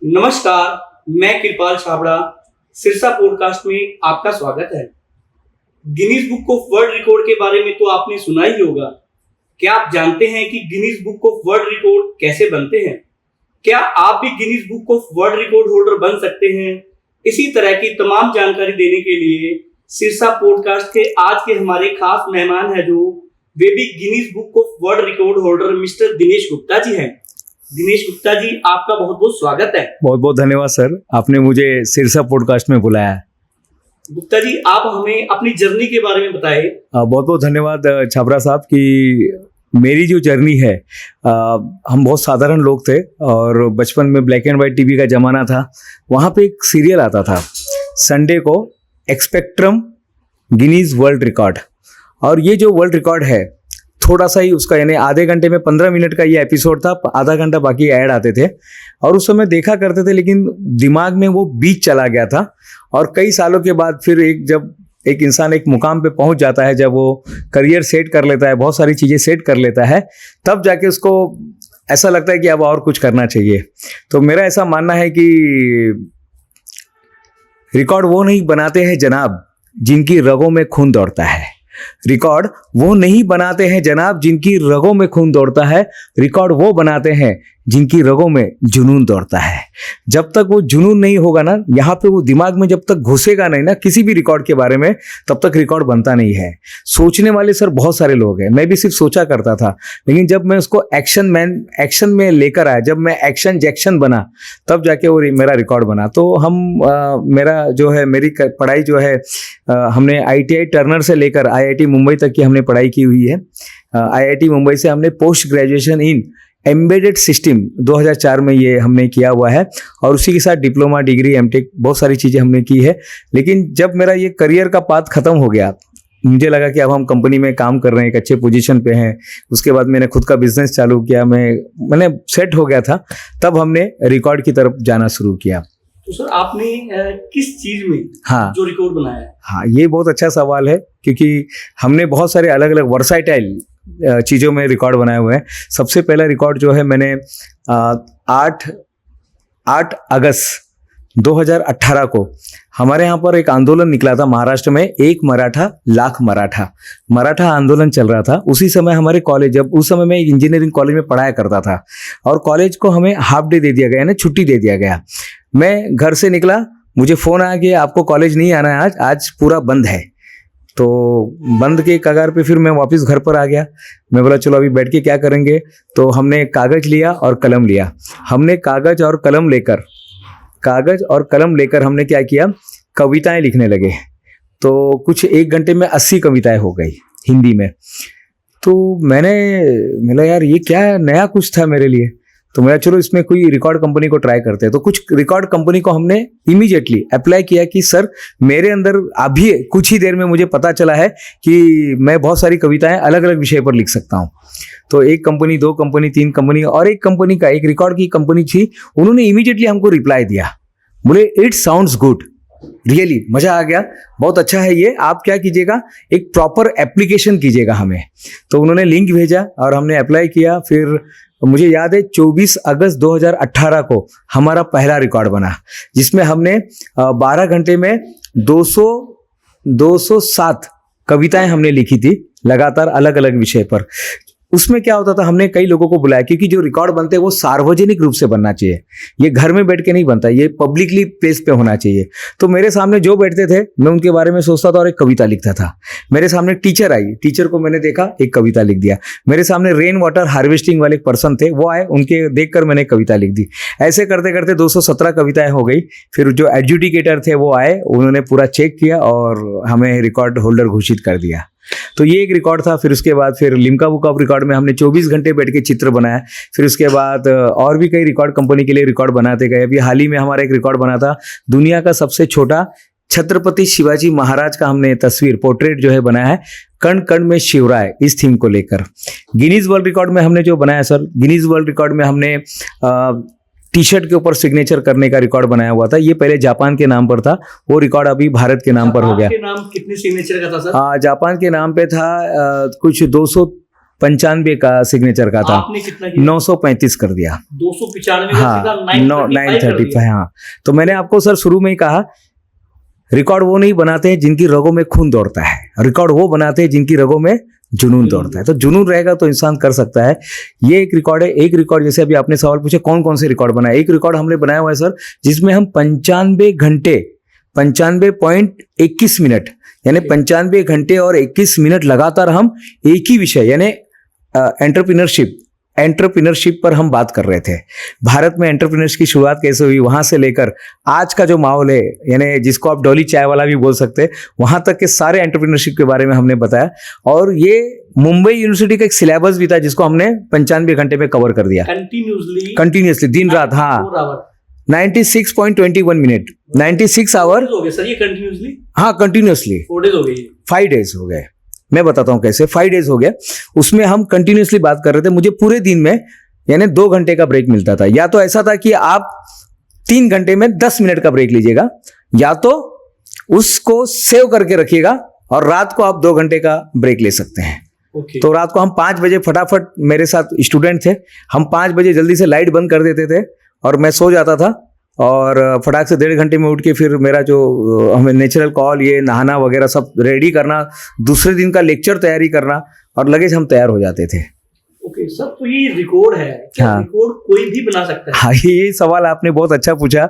नमस्कार, मैं कृपाल छाबड़ा। सिरसा पॉडकास्ट में आपका स्वागत है। Guinness book of world record के बारे में तो आपने सुना ही होगा। क्या आप जानते हैं कि Guinness book of world record कैसे बनते हैं? क्या आप भी Guinness book of world record holder बन सकते हैं? इसी तरह की तमाम जानकारी देने के लिए सिरसा पॉडकास्ट के आज के हमारे खास मेहमान है, जो वे भी Guinness book of world record holder mister Dinesh Gupta ji हैं। दिनेश गुप्ता जी, आपका बहुत बहुत स्वागत है। बहुत बहुत धन्यवाद सर, आपने मुझे सिरसा पॉडकास्ट में बुलाया है। गुप्ता जी, आप हमें अपनी जर्नी के बारे में बताएं। बहुत बहुत धन्यवाद छाबड़ा साहब कि मेरी जो जर्नी है, हम बहुत साधारण लोग थे और बचपन में ब्लैक एंड वाइट टीवी का ज़माना था। वहाँ पे एक सीरियल आता था संडे को, एक्सपेक्ट्रम गिनीज वर्ल्ड रिकॉर्ड। और ये जो वर्ल्ड रिकॉर्ड है, थोड़ा सा ही उसका, यानी आधे घंटे में 15 मिनट का ये एपिसोड था, आधा घंटा बाकी ऐड आते थे और उस समय देखा करते थे, लेकिन दिमाग में वो बीच चला गया था। और कई सालों के बाद फिर जब एक इंसान एक मुकाम पे पहुंच जाता है, जब वो करियर सेट कर लेता है, बहुत सारी चीज़ें सेट कर लेता है, तब जाके उसको ऐसा लगता है कि अब और कुछ करना चाहिए। तो मेरा ऐसा मानना है कि रिकॉर्ड वो नहीं बनाते हैं जनाब जिनकी रगों में खून दौड़ता है। रिकॉर्ड वो नहीं बनाते हैं जनाब जिनकी रगों में खून दौड़ता है। रिकॉर्ड वो बनाते हैं जिनकी रगों में जुनून दौड़ता है। जब तक वो जुनून नहीं होगा ना, यहाँ पे वो दिमाग में जब तक घुसेगा नहीं ना किसी भी रिकॉर्ड के बारे में, तब तक रिकॉर्ड बनता नहीं है। सोचने वाले सर बहुत सारे लोग हैं, मैं भी सिर्फ सोचा करता था, लेकिन जब मैं उसको एक्शन में लेकर आया, जब मैं एक्शन जैक्शन बना, तब जाके वो मेरा रिकॉर्ड बना। तो मेरा जो है, मेरी पढ़ाई जो है, हमने ITI टर्नर से लेकर IIT मुंबई तक की हमने पढ़ाई की हुई है। IIT मुंबई से हमने post graduation in embedded system 2004 में ये हमने किया हुआ है, और उसी के साथ डिप्लोमा, डिग्री, MTech बहुत सारी चीज़ें हमने की है। लेकिन जब मेरा ये करियर का पाथ खत्म हो गया, मुझे लगा कि अब हम कंपनी में काम कर रहे हैं, एक अच्छे पोजीशन पे हैं। उसके बाद मैंने खुद का बिजनेस चालू किया, मैंने सेट हो गया था, तब हमने रिकॉर्ड की तरफ जाना शुरू किया। तो सर, आपने किस चीज में जो रिकॉर्ड बनाया है? हाँ, ये बहुत अच्छा सवाल है, क्योंकि हमने बहुत सारे अलग अलग वर्साटाइल चीज़ों में रिकॉर्ड बनाए हुए हैं। सबसे पहला रिकॉर्ड जो है, मैंने 8 अगस्त 2018 को हमारे यहाँ पर एक आंदोलन निकला था महाराष्ट्र में, एक मराठा लाख मराठा आंदोलन चल रहा था। उसी समय हमारे कॉलेज, जब उस समय मैं एक इंजीनियरिंग कॉलेज में पढ़ाया करता था, और कॉलेज को हमें हाफ डे दे दिया गया, यानी छुट्टी दे दिया गया। मैं घर से निकला, मुझे फ़ोन आया कि आपको कॉलेज नहीं आना है, आज पूरा बंद है। तो बंद के कगार पे फिर मैं वापस घर पर आ गया। मैं बोला चलो अभी बैठ के क्या करेंगे, तो हमने कागज़ लिया और कलम लिया। हमने कागज़ और कलम लेकर हमने क्या किया, कविताएं लिखने लगे। तो कुछ 1 घंटे में 80 कविताएं हो गई हिंदी में। तो मैंने यार ये क्या नया कुछ था मेरे लिए। तो मैं चलो इसमें कोई रिकॉर्ड कंपनी को ट्राई करते हैं। तो कुछ रिकॉर्ड कंपनी को हमने इमीडिएटली अप्लाई किया कि सर, मेरे अंदर अभी कुछ ही देर में मुझे पता चला है कि मैं बहुत सारी कविताएं अलग अलग विषय पर लिख सकता हूँ। तो 1 कंपनी, 2 कंपनी, 3 कंपनी, और एक कंपनी का, एक रिकॉर्ड की कंपनी थी, उन्होंने इमीडिएटली हमको रिप्लाई दिया, बोले इट साउंड्स गुड, रियली मज़ा आ गया, बहुत अच्छा है ये, आप क्या कीजिएगा, एक प्रॉपर एप्लीकेशन कीजिएगा हमें। तो उन्होंने लिंक भेजा और हमने अप्लाई किया। फिर मुझे याद है 24 अगस्त 2018 को हमारा पहला रिकॉर्ड बना, जिसमें हमने 12 घंटे में 207 कविताएं हमने लिखी थी, लगातार अलग अलग विषय पर। उसमें क्या होता था, हमने कई लोगों को बुलाया, क्योंकि जो रिकॉर्ड बनते हैं वो सार्वजनिक रूप से बनना चाहिए। ये घर में बैठ के नहीं बनता, ये पब्लिकली प्लेस पे होना चाहिए। तो मेरे सामने जो बैठते थे, मैं उनके बारे में सोचता था और एक कविता लिखता था। मेरे सामने टीचर आई, टीचर को मैंने देखा, एक कविता लिख दिया। मेरे सामने रेन वाटर हार्वेस्टिंग वाले एक पर्सन थे, वो आए, उनके देखकर मैंने कविता लिख दी। ऐसे करते करते 217 कविताएं हो गई। फिर जो एडजुडिकेटर थे वो आए, उन्होंने पूरा चेक किया और हमें रिकॉर्ड होल्डर घोषित कर दिया। तो ये एक रिकॉर्ड था। फिर उसके बाद फिर लिम्का बुक ऑफ रिकॉर्ड में हमने 24 घंटे बैठ के चित्र बनाया। फिर उसके बाद और भी कई रिकॉर्ड कंपनी के लिए रिकॉर्ड बनाते गए। अभी हाल ही में हमारा एक रिकॉर्ड बना था, दुनिया का सबसे छोटा छत्रपति शिवाजी महाराज का हमने तस्वीर, पोर्ट्रेट जो है बनाया है, कण कण में शिवराय, इस थीम को लेकर। गिनीज वर्ल्ड रिकॉर्ड में हमने जो बनाया सर, गिनीज वर्ल्ड रिकॉर्ड में हमने टी शर्ट के ऊपर सिग्नेचर करने का रिकॉर्ड बनाया हुआ था। ये पहले जापान के नाम पर था, वो रिकॉर्ड अभी भारत के नाम पर हो गया। जापान के नाम कितने सिग्नेचर का था सर? जापान के नाम पे था कुछ 95 का सिग्नेचर का था, आपने कितना किया? 935 कर दिया। 295 हाँ, का 935 हाँ। तो मैंने आपको सर शुरू में ही कहा, रिकॉर्ड वो नहीं बनाते हैं जिनकी रगों में खून दौड़ता है, रिकॉर्ड वो बनाते हैं जिनकी रगों में जुनून दौड़ता है। तो जुनून रहेगा तो इंसान कर सकता है। ये एक रिकॉर्ड है। एक रिकॉर्ड, जैसे अभी आपने सवाल पूछे कौन कौन से रिकॉर्ड बनाए, एक रिकॉर्ड हमने बनाया हुआ है सर जिसमें हम 95 घंटे 95.21 मिनट यानी 95 घंटे और 21 मिनट लगातार हम एक ही विषय यानी एंटरप्रेन्योरशिप पर हम बात कर रहे थे। भारत में एंटरप्रेन्योर्स की शुरुआत कैसे हुई, वहां से लेकर आज का जो माहौल है, यानी जिसको आप डॉली चाय वाला भी बोल सकते हैं, वहां तक के सारे एंटरप्रेन्योरशिप के बारे में हमने बताया। और ये मुंबई यूनिवर्सिटी का एक सिलेबस भी था जिसको हमने 95 घंटे में कवर कर दिया, कंटिन्यूसली दिन रात। हाँ, 96.21 मिनट, 96 आवर हो गए सर ये कंटिन्यूअसली। हाँ, कंटिन्यूअसली 4 डेज हो गए, 5 डेज हो गए। मैं बताता हूँ कैसे। 5 डेज हो गया, उसमें हम कंटिन्यूअसली बात कर रहे थे। मुझे पूरे दिन में यानी 2 घंटे का ब्रेक मिलता था। या तो ऐसा था कि आप 3 घंटे में 10 मिनट का ब्रेक लीजिएगा, या तो उसको सेव करके रखिएगा और रात को आप 2 घंटे का ब्रेक ले सकते हैं। तो रात को हम 5 बजे फटाफट, मेरे साथ स्टूडेंट थे, हम 5 बजे जल्दी से लाइट बंद कर देते थे और मैं सो जाता था। और फटाक से 1.5 घंटे में उठ के फिर मेरा जो हमें नेचुरल कॉल, ये नहाना वगैरह सब रेडी करना, दूसरे दिन का लेक्चर तैयारी करना और लगेज हम तैयार हो जाते थे। ओके सर, तो ये रिकॉर्ड है क्या? हाँ, रिकॉर्ड कोई भी बना सकता है? हाँ, ये सवाल आपने बहुत अच्छा पूछा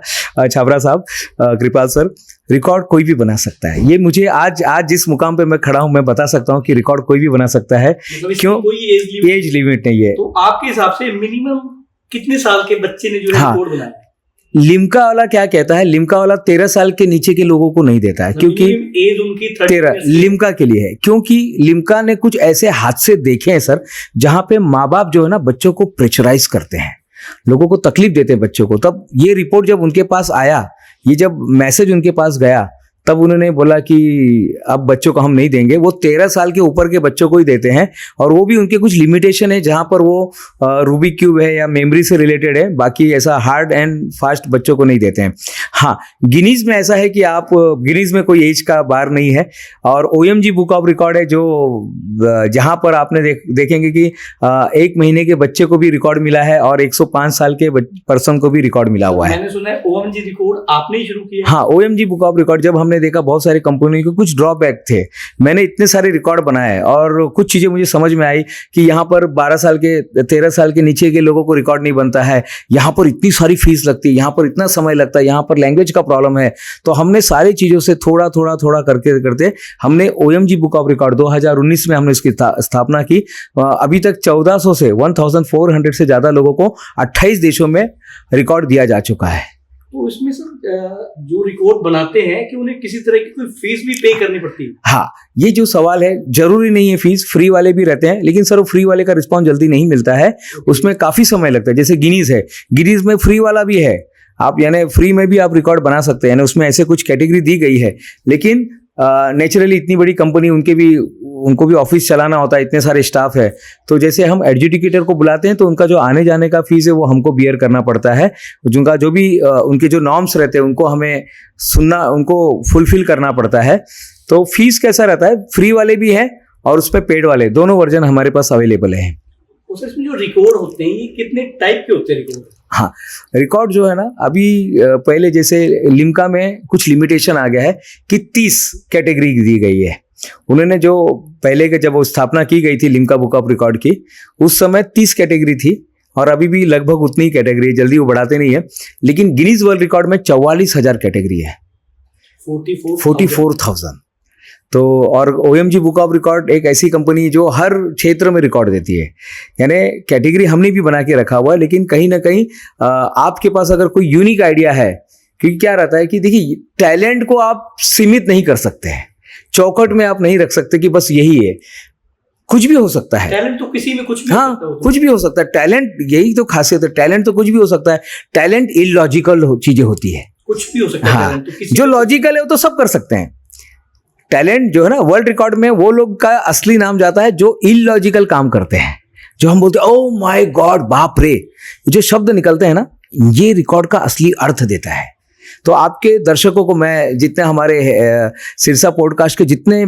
छाबरा साहब, कृपाल सर। रिकॉर्ड कोई भी बना सकता है। ये मुझे आज जिस मुकाम पे मैं खड़ा हूं, मैं बता सकता हूं कि रिकॉर्ड कोई भी बना सकता है। मतलब क्यों? कोई एज लिमिट नहीं है। तो आपके हिसाब से मिनिमम कितने साल के बच्चे ने जो है रिकॉर्ड बनाया? लिम्का वाला क्या कहता है, लिम्का वाला 13 साल के नीचे के लोगों को नहीं देता है, क्योंकि एज उनकी 13 लिम्का के लिए है। क्योंकि लिम्का ने कुछ ऐसे हादसे देखे हैं सर, जहां पे माँ बाप जो है ना बच्चों को प्रेशराइज करते हैं, लोगों को तकलीफ देते हैं बच्चों को। तब ये रिपोर्ट जब उनके पास आया, ये जब मैसेज उनके पास गया, तब उन्होंने बोला कि अब बच्चों को हम नहीं देंगे। वो 13 साल के ऊपर के बच्चों को ही देते हैं, और वो भी उनके कुछ लिमिटेशन है, जहां पर वो रूबिक क्यूब है या मेमोरी से रिलेटेड है, बाकी ऐसा हार्ड एंड फास्ट बच्चों को नहीं देते हैं। हाँ, गिनीज में ऐसा है कि आप गिनीज में कोई एज का बार नहीं है, और OMG बुक ऑफ रिकॉर्ड है जो जहां पर आपने देखेंगे कि 1 महीने के बच्चे को भी रिकॉर्ड मिला है और 105 साल के पर्सन को भी रिकॉर्ड मिला हुआ है। मैंने सुना है OMG रिकॉर्ड आपने ही शुरू किया? हाँ, OMG बुक ऑफ रिकॉर्ड जब हमने देखा बहुत सारी कंपनियों के कुछ ड्रॉबैक थे, मैंने इतने सारे रिकॉर्ड बनाए और कुछ चीजें मुझे समझ में आई कि यहाँ पर 12 साल के 13 साल के नीचे के लोगों को रिकॉर्ड नहीं बनता है, यहाँ पर इतनी सारी फीस लगती है, यहाँ पर इतना समय लगता है, यहाँ पर लैंग्वेज का प्रॉब्लम है। तो हमने सारी चीजों से थोड़ा करते करते हमने OMG बुक ऑफ रिकॉर्ड 2019 में हमने इसकी स्थापना की। अभी तक 1400 से 1400 से ज्यादा लोगों को 28 देशों में रिकॉर्ड दिया जा चुका है। तो इसमें सर जो रिकॉर्ड बनाते हैं कि उन्हें किसी तरह की कोई फीस भी पे करनी पड़ती है? हाँ, ये जो सवाल है, जरूरी नहीं है फीस, फ्री वाले भी रहते हैं, लेकिन सर वो फ्री वाले का रिस्पॉन्स जल्दी नहीं मिलता है, उसमें काफी समय लगता है। जैसे गिनीज है, गिनीज में फ्री वाला भी है, आप यानी फ्री में भी आप रिकॉर्ड बना सकते हैं, उसमें ऐसे कुछ कैटेगरी दी गई है। लेकिन नेचुरली इतनी बड़ी कंपनी, उनको भी ऑफिस चलाना होता है, इतने सारे स्टाफ है, तो जैसे हम एडजुडिकेटर को बुलाते हैं तो उनका जो आने जाने का फीस है वो हमको बियर करना पड़ता है। जिनका जो भी उनके जो नॉर्म्स रहते हैं उनको हमें सुनना, उनको फुलफिल करना पड़ता है। तो फीस कैसा रहता है, फ्री वाले भी हैं और उस पर पेड वाले, दोनों वर्जन हमारे पास अवेलेबल है। उसमें जो रिकॉर्ड होते हैं ये कितने टाइप के होते हैं रिकॉर्ड? हाँ, रिकॉर्ड जो है ना, अभी पहले जैसे लिम्का में कुछ लिमिटेशन आ गया है कि 30 कैटेगरी दी गई है। उन्होंने जो पहले के जब वो स्थापना की गई थी लिम्का बुक ऑफ रिकॉर्ड की, उस समय 30 कैटेगरी थी और अभी भी लगभग उतनी कैटेगरी है, जल्दी वो बढ़ाते नहीं है। लेकिन गिनीज वर्ल्ड रिकॉर्ड में 44,000 कैटेगरी है, 44,000। तो और OMG बुक ऑफ रिकॉर्ड एक ऐसी कंपनी जो हर क्षेत्र में रिकॉर्ड देती है, यानी कैटेगरी हमने भी बना के रखा हुआ है। लेकिन कहीं ना कहीं आपके पास अगर कोई यूनिक आइडिया है, क्योंकि क्या रहता है कि देखिए, टैलेंट को आप सीमित नहीं कर सकते हैं, चौखट में आप नहीं रख सकते कि बस यही है, कुछ भी हो सकता है। टैलेंट तो किसी में कुछ भी हाँ, हो सकता है। कुछ भी हो सकता है। टैलेंट, यही तो खासियत है, टैलेंट तो कुछ भी हो सकता है। टैलेंट इलॉजिकल चीजें होती है, कुछ भी हो सकता है। हाँ, तो किसी जो लॉजिकल है वो तो सब कर सकते हैं। टैलेंट जो है ना, वर्ल्ड रिकॉर्ड में वो लोग का असली नाम जाता है जो इलॉजिकल काम करते हैं, जो हम बोलते हैं ओ माय गॉड, बाप रे, जो शब्द निकलते हैं ना, ये रिकॉर्ड का असली अर्थ देता है। तो आपके दर्शकों को मैं, जितने हमारे सिरसा पॉडकास्ट के जितने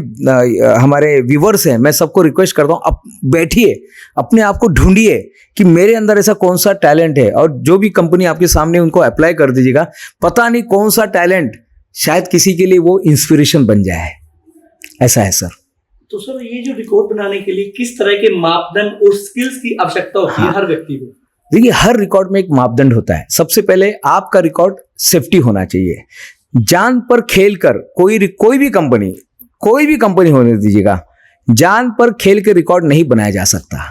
हमारे व्यूवर्स हैं, मैं सबको रिक्वेस्ट करता हूँ, आप बैठिए, अपने आप को ढूंढिए कि मेरे अंदर ऐसा कौन सा टैलेंट है, और जो भी कंपनी आपके सामने उनको अप्लाई कर दीजिएगा। पता नहीं कौन सा टैलेंट शायद किसी के लिए वो इंस्पिरेशन बन जाए। ऐसा है सर। तो सर, ये जो रिकॉर्ड बनाने के लिए किस तरह के मापदंड और स्किल्स की आवश्यकता होती है हर व्यक्ति को? देखिए, हर रिकॉर्ड में एक मापदंड होता है। सबसे पहले आपका रिकॉर्ड सेफ्टी होना चाहिए। जान पर खेल कर कोई भी कंपनी होने दीजिएगा, जान पर खेल के रिकॉर्ड नहीं बनाया जा सकता।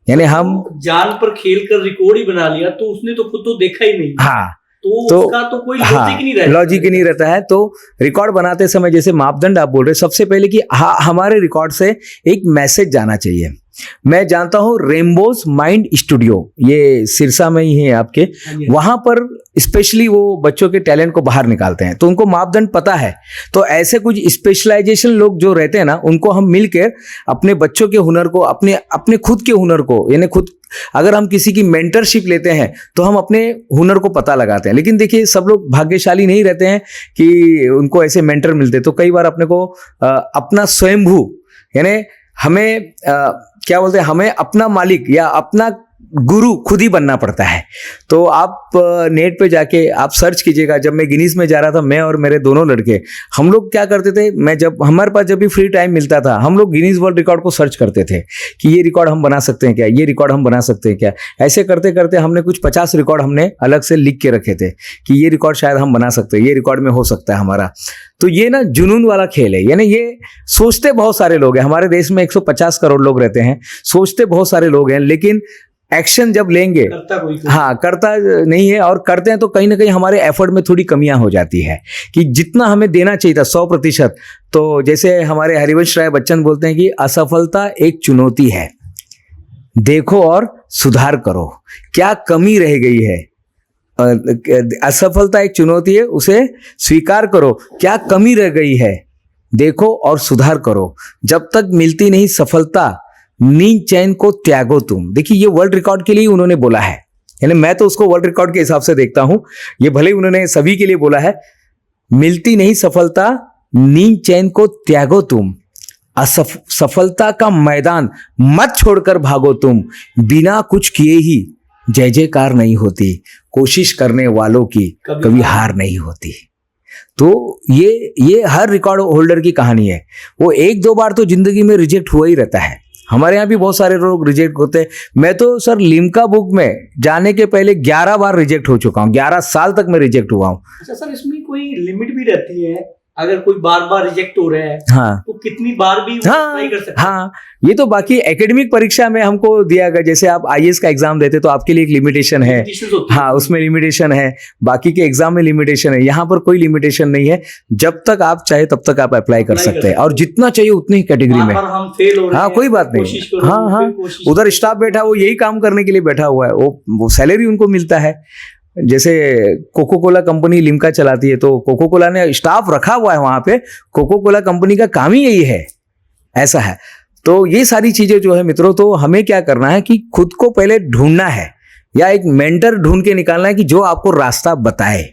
यानी हम जान पर खेल कर रिकॉर्ड ही बना लिया तो उसने तो खुद तो देखा ही नहीं। हाँ, तो उसका तो कोई लॉजिक नहीं रहता। लॉजिक ही नहीं रहता है। तो रिकॉर्ड बनाते समय जैसे मापदंड आप बोल रहे हैं, सबसे पहले कि हमारे रिकॉर्ड से एक मैसेज जाना चाहिए। मैं जानता हूं रेनबोज माइंड स्टूडियो, ये सिरसा में ही है आपके, वहां पर स्पेशली वो बच्चों के टैलेंट को बाहर निकालते हैं, तो उनको मापदंड पता है। तो ऐसे कुछ स्पेशलाइजेशन लोग जो रहते हैं ना, उनको हम मिलकर अपने बच्चों के हुनर को, अपने खुद के हुनर को, यानी खुद, अगर हम किसी की मेंटरशिप लेते हैं तो हम अपने हुनर को पता लगाते हैं। लेकिन देखिए, सब लोग भाग्यशाली नहीं रहते हैं कि उनको ऐसे मेंटर मिलते। तो कई बार अपने को अपना स्वयंभू, यानी हमें क्या बोलते हैं, हमें अपना मालिक या अपना गुरु खुद ही बनना पड़ता है। तो आप नेट पे जाके आप सर्च कीजिएगा। जब मैं गिनीज में जा रहा था, मैं और मेरे दोनों लड़के, हम लोग क्या करते थे, हमारे पास जब भी फ्री टाइम मिलता था, हम लोग गिनीज वर्ल्ड रिकॉर्ड को सर्च करते थे कि ये रिकॉर्ड हम बना सकते हैं क्या, ये रिकॉर्ड हम बना सकते हैं क्या। ऐसे करते करते हमने कुछ 50 रिकॉर्ड हमने अलग से लिख के रखे थे कि ये रिकॉर्ड शायद हम बना सकते हैं, ये रिकॉर्ड में हो सकता है हमारा। तो ये ना जुनून वाला खेल है। यानी ये सोचते बहुत सारे लोग हैं, हमारे देश में 150 करोड़ लोग रहते हैं, सोचते बहुत सारे लोग हैं, लेकिन एक्शन जब लेंगे, करता नहीं है। और करते हैं तो कहीं ना कहीं हमारे एफर्ट में थोड़ी कमियां हो जाती है कि जितना हमें देना चाहिए था 100%। तो जैसे हमारे हरिवंश राय बच्चन बोलते हैं कि असफलता एक चुनौती है, देखो और सुधार करो, क्या कमी रह गई है। असफलता एक चुनौती है, उसे स्वीकार करो, क्या कमी रह गई है, देखो और सुधार करो। जब तक मिलती नहीं सफलता, नींद चैन को त्यागो तुम। देखिए, ये वर्ल्ड रिकॉर्ड के लिए उन्होंने बोला है, यानी मैं तो उसको वर्ल्ड रिकॉर्ड के हिसाब से देखता हूं। ये भले ही उन्होंने सभी के लिए बोला है, मिलती नहीं सफलता, नींद चैन को त्यागो तुम, सफलता का मैदान मत छोड़कर भागो तुम, बिना कुछ किए ही जय जयकार नहीं होती, कोशिश करने वालों की कभी हार नहीं होती। तो ये हर रिकॉर्ड होल्डर की कहानी है। वो 1-2 बार तो जिंदगी में रिजेक्ट हुआ ही रहता है। हमारे यहाँ भी बहुत सारे लोग रिजेक्ट होते हैं। मैं तो सर लिम्का बुक में जाने के पहले 11 बार रिजेक्ट हो चुका हूँ, 11 साल तक मैं रिजेक्ट हुआ हूँ। अच्छा सर, इसमें कोई लिमिट भी रहती है? अगर कोई बार बार रिजेक्ट हो रहा है, हाँ, तो कितनी बार भी ट्राई कर सकते हैं? हाँ, ये तो बाकी एकेडमिक परीक्षा में हमको दिया गया। जैसे आप आईएएस का एग्जाम देते तो आपके लिए एक लिमिटेशन है, हाँ, उसमें लिमिटेशन है। बाकी के एग्जाम में लिमिटेशन है, यहाँ पर कोई लिमिटेशन नहीं है। जब तक आप चाहे तब तक आप अप्लाई कर सकते हैं, और जितना चाहिए उतनी ही कैटेगरी में। हम फेल हो रहे हैं, हाँ, कोई बात नहीं। हाँ, उधर स्टाफ बैठा, वो यही काम करने के लिए बैठा हुआ है, वो सैलरी उनको मिलता है। जैसे कोको कोला कंपनी लिम्का चलाती है, तो कोको कोला ने स्टाफ रखा हुआ है वहां पे। कोको कोला कंपनी का काम ही यही है, ऐसा है। तो ये सारी चीजें जो है मित्रों, तो हमें क्या करना है कि खुद को पहले ढूंढना है, या एक मेंटर ढूंढ के निकालना है कि जो आपको रास्ता बताए।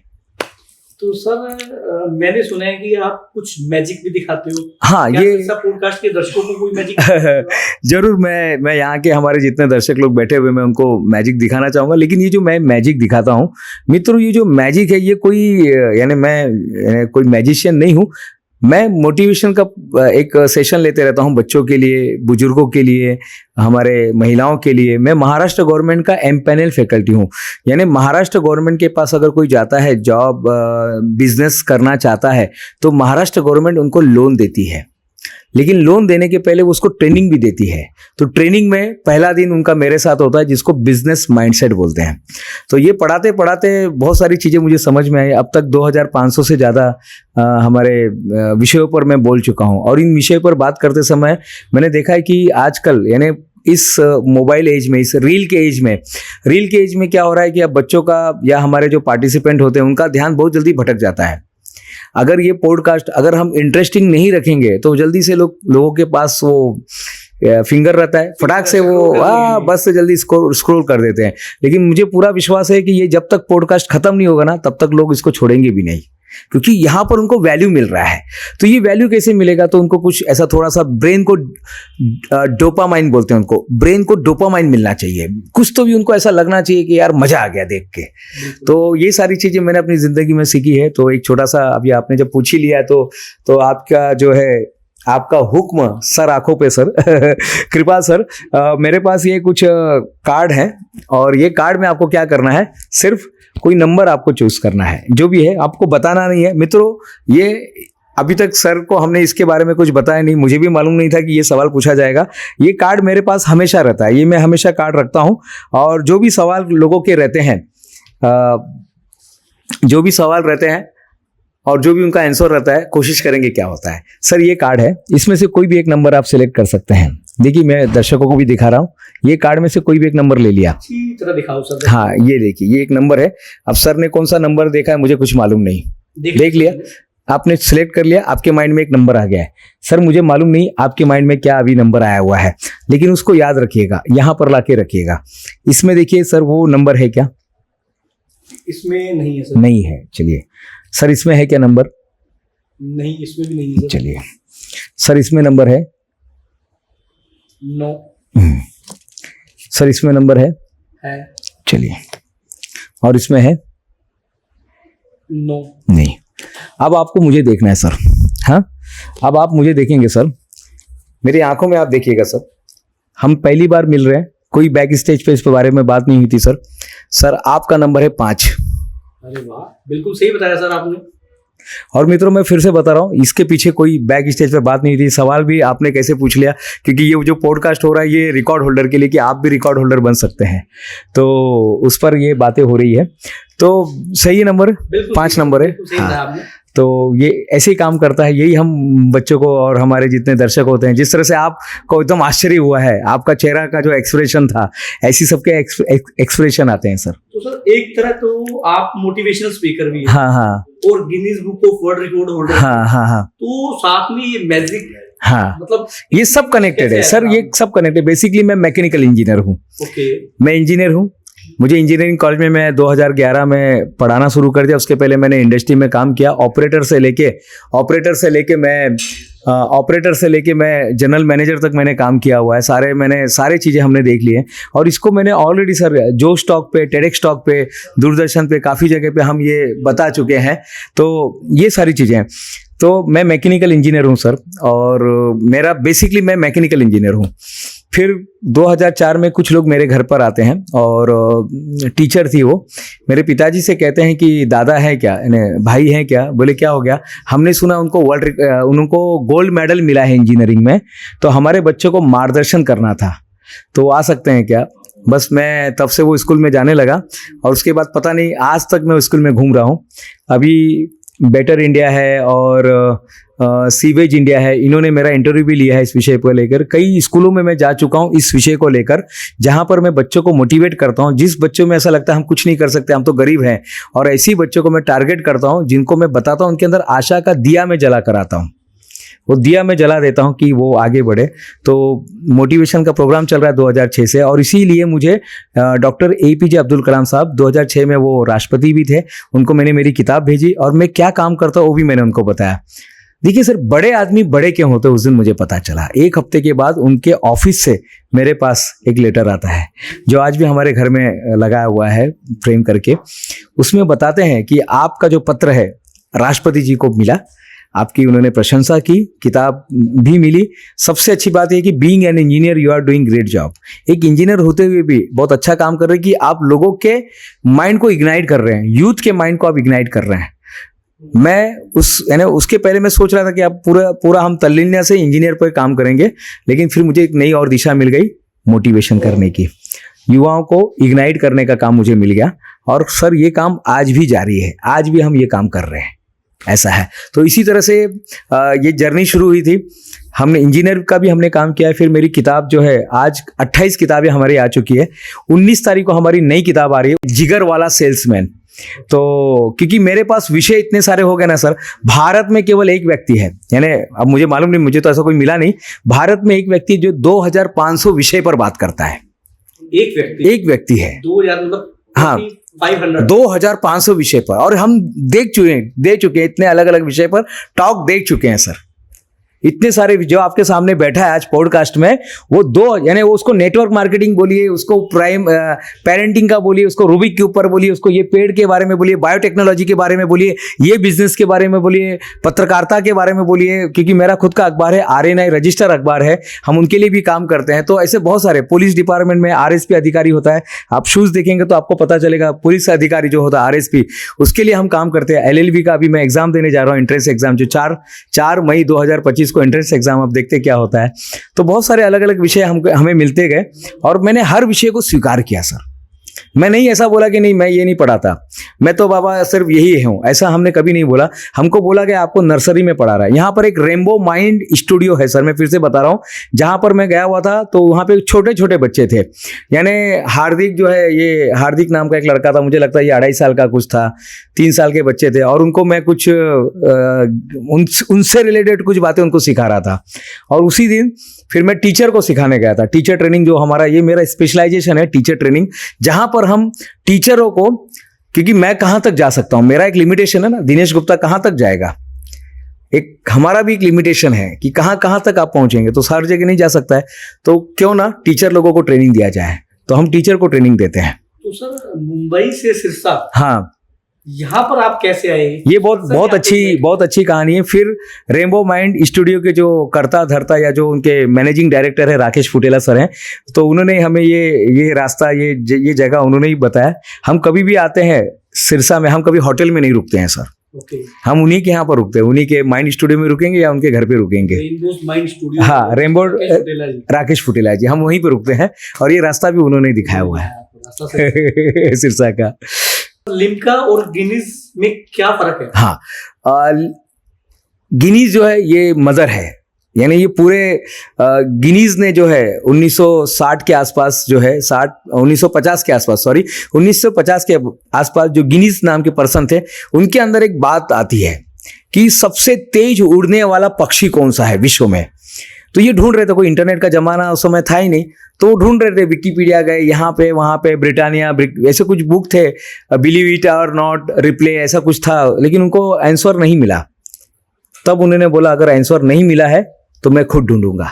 तो सर, मैंने सुना है कि आप कुछ मैजिक भी दिखाते हो। हाँ, ये पॉडकास्ट के दर्शकों को कोई मैजिक जरूर, मैं यहाँ के हमारे जितने दर्शक लोग बैठे हुए, मैं उनको मैजिक दिखाना चाहूंगा। लेकिन ये जो मैं मैजिक दिखाता हूँ मित्रों, ये जो मैजिक है, ये कोई, यानी मैं कोई मैजिशियन नहीं हूँ। मैं मोटिवेशन का एक सेशन लेते रहता हूँ बच्चों के लिए, बुजुर्गों के लिए, हमारे महिलाओं के लिए। मैं महाराष्ट्र गवर्नमेंट का एमपैनल फैकल्टी हूँ। यानी महाराष्ट्र गवर्नमेंट के पास अगर कोई जाता है, जॉब बिजनेस करना चाहता है, तो महाराष्ट्र गवर्नमेंट उनको लोन देती है। लेकिन लोन देने के पहले वो उसको ट्रेनिंग भी देती है। तो ट्रेनिंग में पहला दिन उनका मेरे साथ होता है, जिसको बिजनेस माइंडसेट बोलते हैं। तो ये पढ़ाते पढ़ाते बहुत सारी चीज़ें मुझे समझ में आई। अब तक 2500 से ज़्यादा हमारे विषयों पर मैं बोल चुका हूँ। और इन विषयों पर बात करते समय मैंने देखा है कि आजकल, यानी इस मोबाइल एज में, इस रील के एज में क्या हो रहा है कि अब बच्चों का, या हमारे जो पार्टिसिपेंट होते हैं, उनका ध्यान बहुत जल्दी भटक जाता है। अगर ये पॉडकास्ट अगर हम इंटरेस्टिंग नहीं रखेंगे तो जल्दी से लोगों के पास वो फिंगर रहता है, फटाक से वो बस से जल्दी स्क्रॉल कर देते हैं। लेकिन मुझे पूरा विश्वास है कि ये जब तक पॉडकास्ट खत्म नहीं होगा ना, तब तक लोग इसको छोड़ेंगे भी नहीं, क्योंकि यहाँ पर उनको वैल्यू मिल रहा है। तो ये वैल्यू कैसे मिलेगा? तो उनको कुछ ऐसा थोड़ा सा ब्रेन को डोपामाइन बोलते हैं, उनको ब्रेन को डोपामाइन मिलना चाहिए, कुछ तो भी उनको ऐसा लगना चाहिए कि यार मजा आ गया देख के। तो ये सारी चीजें मैंने अपनी जिंदगी में सीखी है। तो एक छोटा सा, अभी आपने जब पूछ ही लिया तो आपका जो है, आपका हुक्म सर आंखों पे सर कृपा सर, मेरे पास ये कुछ कार्ड है, और ये कार्ड में आपको क्या करना है, सिर्फ कोई नंबर आपको चूज करना है, जो भी है आपको बताना नहीं है। मित्रों, ये अभी तक सर को हमने इसके बारे में कुछ बताया नहीं, मुझे भी मालूम नहीं था कि ये सवाल पूछा जाएगा। ये कार्ड मेरे पास हमेशा रहता है, ये मैं हमेशा कार्ड रखता हूँ, और जो भी सवाल लोगों के रहते हैं, जो भी सवाल रहते हैं और जो भी उनका आंसर रहता है, कोशिश करेंगे क्या होता है। सर ये कार्ड है, इसमें से कोई भी एक नंबर आप सिलेक्ट कर सकते हैं। देखिए, मैं दर्शकों को भी दिखा रहा हूँ, ये कार्ड में से कोई भी एक नंबर ले लिया। अच्छी तरह दिखाओ सर। हाँ, ये देखिए, ये एक नंबर है। अब सर ने कौन सा नंबर देखा है मुझे कुछ मालूम नहीं, देख लिया आपने, सिलेक्ट कर लिया, आपके माइंड में एक नंबर आ गया है। सर मुझे मालूम नहीं आपके माइंड में क्या अभी नंबर आया हुआ है, लेकिन उसको याद रखिएगा, यहां पर लाके रखिएगा। इसमें देखिए सर, वो नंबर है क्या? इसमें नहीं है सर। नहीं है, चलिए। सर इसमें है क्या नंबर? नहीं, इसमें भी नहीं है सर। चलिए सर, इसमें नंबर है? नो। सर इसमें नंबर है? चलिए। और इसमें है? नो। नहीं। अब आपको मुझे देखना है सर। हाँ, अब आप मुझे देखेंगे सर, मेरी आंखों में आप देखिएगा सर। हम पहली बार मिल रहे हैं, कोई बैक स्टेज पे इस बारे में बात नहीं हुई थी सर। सर आपका नंबर है 5। अरे वाह, बिल्कुल सही बताया सर आपने। और मित्रों, मैं फिर से बता रहा हूँ, इसके पीछे कोई बैक स्टेज पे बात नहीं थी। सवाल भी आपने कैसे पूछ लिया, क्योंकि ये जो पॉडकास्ट हो रहा है ये रिकॉर्ड होल्डर के लिए, कि आप भी रिकॉर्ड होल्डर बन सकते हैं, तो उस पर ये बातें हो रही है। तो सही है नंबर, 5 नंबर है। हाँ, तो ये ऐसे ही काम करता है, यही हम बच्चों को और हमारे जितने दर्शक होते हैं, जिस तरह से आपको एकदम आश्चर्य हुआ है, आपका चेहरा का जो एक्सप्रेशन था, ऐसी सबके एक्सप्रेशन आते हैं सर। तो सर एक तरह तो आप मोटिवेशनल स्पीकर भी हैं। हाँ हाँ। और Guinness book of world record holder. हाँ हाँ हाँ। तो साथ में ये मैजिक है। हाँ, मतलब ये सब कनेक्टेड है सर, ये सब कनेक्टेड। बेसिकली मैं मैकेनिकल इंजीनियर हूँ। ओके। मैं इंजीनियर हूँ। मुझे इंजीनियरिंग कॉलेज में मैं 2011 में पढ़ाना शुरू कर दिया। उसके पहले मैंने इंडस्ट्री में काम किया, ऑपरेटर से लेके मैं जनरल मैनेजर तक मैंने काम किया हुआ है। सारे चीज़ें हमने देख ली हैं, और इसको मैंने ऑलरेडी सर जो स्टॉक पे, टेडेक्स टॉक पे, दूरदर्शन पे, काफ़ी जगह पे हम ये बता चुके हैं। तो ये सारी चीज़ें हैं। तो मैं मैकेनिकल इंजीनियर हूँ सर, और मेरा बेसिकली मैं मैकेनिकल इंजीनियर हूँ। फिर 2004 में कुछ लोग मेरे घर पर आते हैं, और टीचर थी वो, मेरे पिताजी से कहते हैं कि दादा है क्या, भाई है क्या? बोले क्या हो गया? हमने सुना उनको गोल्ड मेडल मिला है इंजीनियरिंग में, तो हमारे बच्चों को मार्गदर्शन करना था, तो आ सकते हैं क्या? बस मैं तब से वो स्कूल में जाने लगा, और उसके बाद पता नहीं आज तक मैं स्कूल में घूम रहा हूँ। अभी बेटर इंडिया है और सीवेज इंडिया है, इन्होंने मेरा इंटरव्यू भी लिया है इस विषय को लेकर। कई स्कूलों में मैं जा चुका हूँ इस विषय को लेकर, जहाँ पर मैं बच्चों को मोटिवेट करता हूँ। जिस बच्चों में ऐसा लगता है हम कुछ नहीं कर सकते, हम तो गरीब हैं, और ऐसी बच्चों को मैं टारगेट करता हूँ, जिनको मैं बताता हूँ, उनके अंदर आशा का दिया मैं जला कर आता हूँ, वो दिया मैं जला देता हूँ कि वो आगे बढ़े। तो मोटिवेशन का प्रोग्राम चल रहा है 2006 से, और इसीलिए मुझे डॉक्टर APJ अब्दुल कलाम साहब 2006 में वो राष्ट्रपति भी थे, उनको मैंने मेरी किताब भेजी, और मैं क्या काम करता हूँ वो भी मैंने उनको बताया। देखिए सर, बड़े आदमी बड़े क्यों होते हैं, उस दिन मुझे पता चला। 1 हफ्ते के बाद उनके ऑफिस से मेरे पास एक लेटर आता है, जो आज भी हमारे घर में लगाया हुआ है फ्रेम करके। उसमें बताते हैं कि आपका जो पत्र है राष्ट्रपति जी को मिला, आपकी उन्होंने प्रशंसा की, किताब भी मिली। सबसे अच्छी बात यह कि being an engineer you are doing great job. एक इंजीनियर होते हुए भी बहुत अच्छा काम कर रहे हैं कि आप लोगों के माइंड को इग्नाइट कर रहे हैं, यूथ के माइंड को आप इग्नाइट कर रहे हैं। मैं उसके पहले मैं सोच रहा था कि आप पूरा हम तल्लीनता से इंजीनियर पर काम करेंगे, लेकिन फिर मुझे एक नई और दिशा मिल गई मोटिवेशन करने की, युवाओं को इग्नाइट करने का काम मुझे मिल गया। और सर ये काम आज भी जारी है, आज भी हम ये काम कर रहे हैं, ऐसा है। तो इसी तरह से ये जर्नी शुरू हुई थी। हमने इंजीनियर का भी हमने काम किया है। फिर मेरी किताब जो है, आज 28 किताबें हमारी आ चुकी है। 19 तारीख को हमारी नई किताब आ रही है, जिगर वाला सेल्समैन। तो क्योंकि मेरे पास विषय इतने सारे हो गए ना सर, भारत में केवल एक व्यक्ति है, यानी अब मुझे मालूम नहीं, मुझे तो ऐसा कोई मिला नहीं, भारत में एक व्यक्ति जो 2500 विषय पर बात करता है। एक व्यक्ति है 2000 मतलब हाँ 500 2500 विषय पर, और हम दे चुके हैं इतने अलग अलग विषय पर टॉक दे चुके हैं सर। इतने सारे जो आपके सामने बैठा है आज पॉडकास्ट में, वो दो, यानी वो उसको नेटवर्क मार्केटिंग बोलिए, उसको प्राइम पेरेंटिंग का बोलिए, उसको रूबिक के ऊपर बोलिए, उसको ये पेड़ के बारे में बोलिए, बायोटेक्नोलॉजी के बारे में बोलिए, ये बिजनेस के बारे में बोलिए, पत्रकारिता के बारे में बोलिए, क्योंकि मेरा खुद का अखबार है, RNI रजिस्टर अखबार है, हम उनके लिए भी काम करते हैं। तो ऐसे बहुत सारे, पुलिस डिपार्टमेंट में RSP अधिकारी होता है, आप शूज देखेंगे तो आपको पता चलेगा, पुलिस अधिकारी जो होता है RSP, उसके लिए हम काम करते हैं। LLB का अभी मैं एग्जाम देने जा रहा हूँ, एंट्रेंस एग्जाम, जो 4 मई 2025 को एंट्रेंस एग्जाम, अब देखते क्या होता है। तो बहुत सारे अलग अलग विषय हमें मिलते गए, और मैंने हर विषय को स्वीकार किया सर। मैं नहीं ऐसा बोला कि नहीं मैं ये नहीं पढ़ाता, मैं तो बाबा सिर्फ यही हूँ, ऐसा हमने कभी नहीं बोला। हमको बोला कि आपको नर्सरी में पढ़ा रहा है। यहाँ पर एक रेनबो माइंड स्टूडियो है सर, मैं फिर से बता रहा हूँ, जहाँ पर मैं गया हुआ था तो वहाँ पे छोटे छोटे बच्चे थे, यानी हार्दिक जो है, ये हार्दिक नाम का एक लड़का था, मुझे लगता है ये 2.5 साल का कुछ था, 3 साल के बच्चे थे, और उनको मैं कुछ उनसे रिलेटेड कुछ बातें उनको सिखा रहा था। और उसी दिन फिर मैं टीचर को सिखाने गया था, टीचर ट्रेनिंग, जो हमारा ये मेरा स्पेशलाइजेशन है टीचर ट्रेनिंग, जहां पर हम टीचरों को, क्योंकि मैं कहां तक जा सकता हूं, मेरा एक लिमिटेशन है ना, दिनेश गुप्ता कहां तक जाएगा, एक हमारा भी एक लिमिटेशन है कि कहां कहां तक आप पहुंचेंगे, तो हर जगह नहीं जा सकता है, तो क्यों ना टीचर लोगों को ट्रेनिंग दिया जाए, तो हम टीचर को ट्रेनिंग देते हैं। तो सर मुंबई से सिरसा, हाँ, यहाँ पर आप कैसे आए? ये बहुत अच्छी कहानी है। फिर रेनबो माइंड स्टूडियो के जो करता धरता, या जो उनके मैनेजिंग डायरेक्टर है राकेश फुटेला सर हैं, तो उन्होंने हमें ये रास्ता, ये जगह उन्होंने ही बताया। हम कभी भी आते हैं सिरसा में, हम कभी होटल में नहीं रुकते हैं सर, हम उन्हीं के यहाँ पर रुकते हैं, उन्हीं के माइंड स्टूडियो में रुकेंगे या उनके घर पे रुकेंगे। माइंड स्टूडियो, हाँ, रेनबो राकेश फुटेला जी, हम वहीं पे रुकते हैं, और ये रास्ता भी उन्होंने दिखाया हुआ है सिरसा का। लिम्का और गिनीज में क्या फर्क है? हाँ, गिनीज जो है ये मदर है, यानी ये पूरे गिनीज ने जो है 1960 के आसपास जो है 1950 के आसपास 1950 के आसपास जो गिनीज नाम के पर्सन थे, उनके अंदर एक बात आती है कि सबसे तेज उड़ने वाला पक्षी कौन सा है विश्व में। तो ये ढूंढ रहे थे, कोई इंटरनेट का जमाना उस समय था ही नहीं, तो वो ढूंढ रहे थे, विकिपीडिया गए, यहाँ पे वहाँ पे, ब्रिटानिया, ऐसे कुछ बुक थे, बिलीव इट और नॉट, रिप्ले, ऐसा कुछ था, लेकिन उनको आंसर नहीं मिला। तब उन्होंने बोला अगर आंसर नहीं मिला है तो मैं खुद ढूंढूंगा।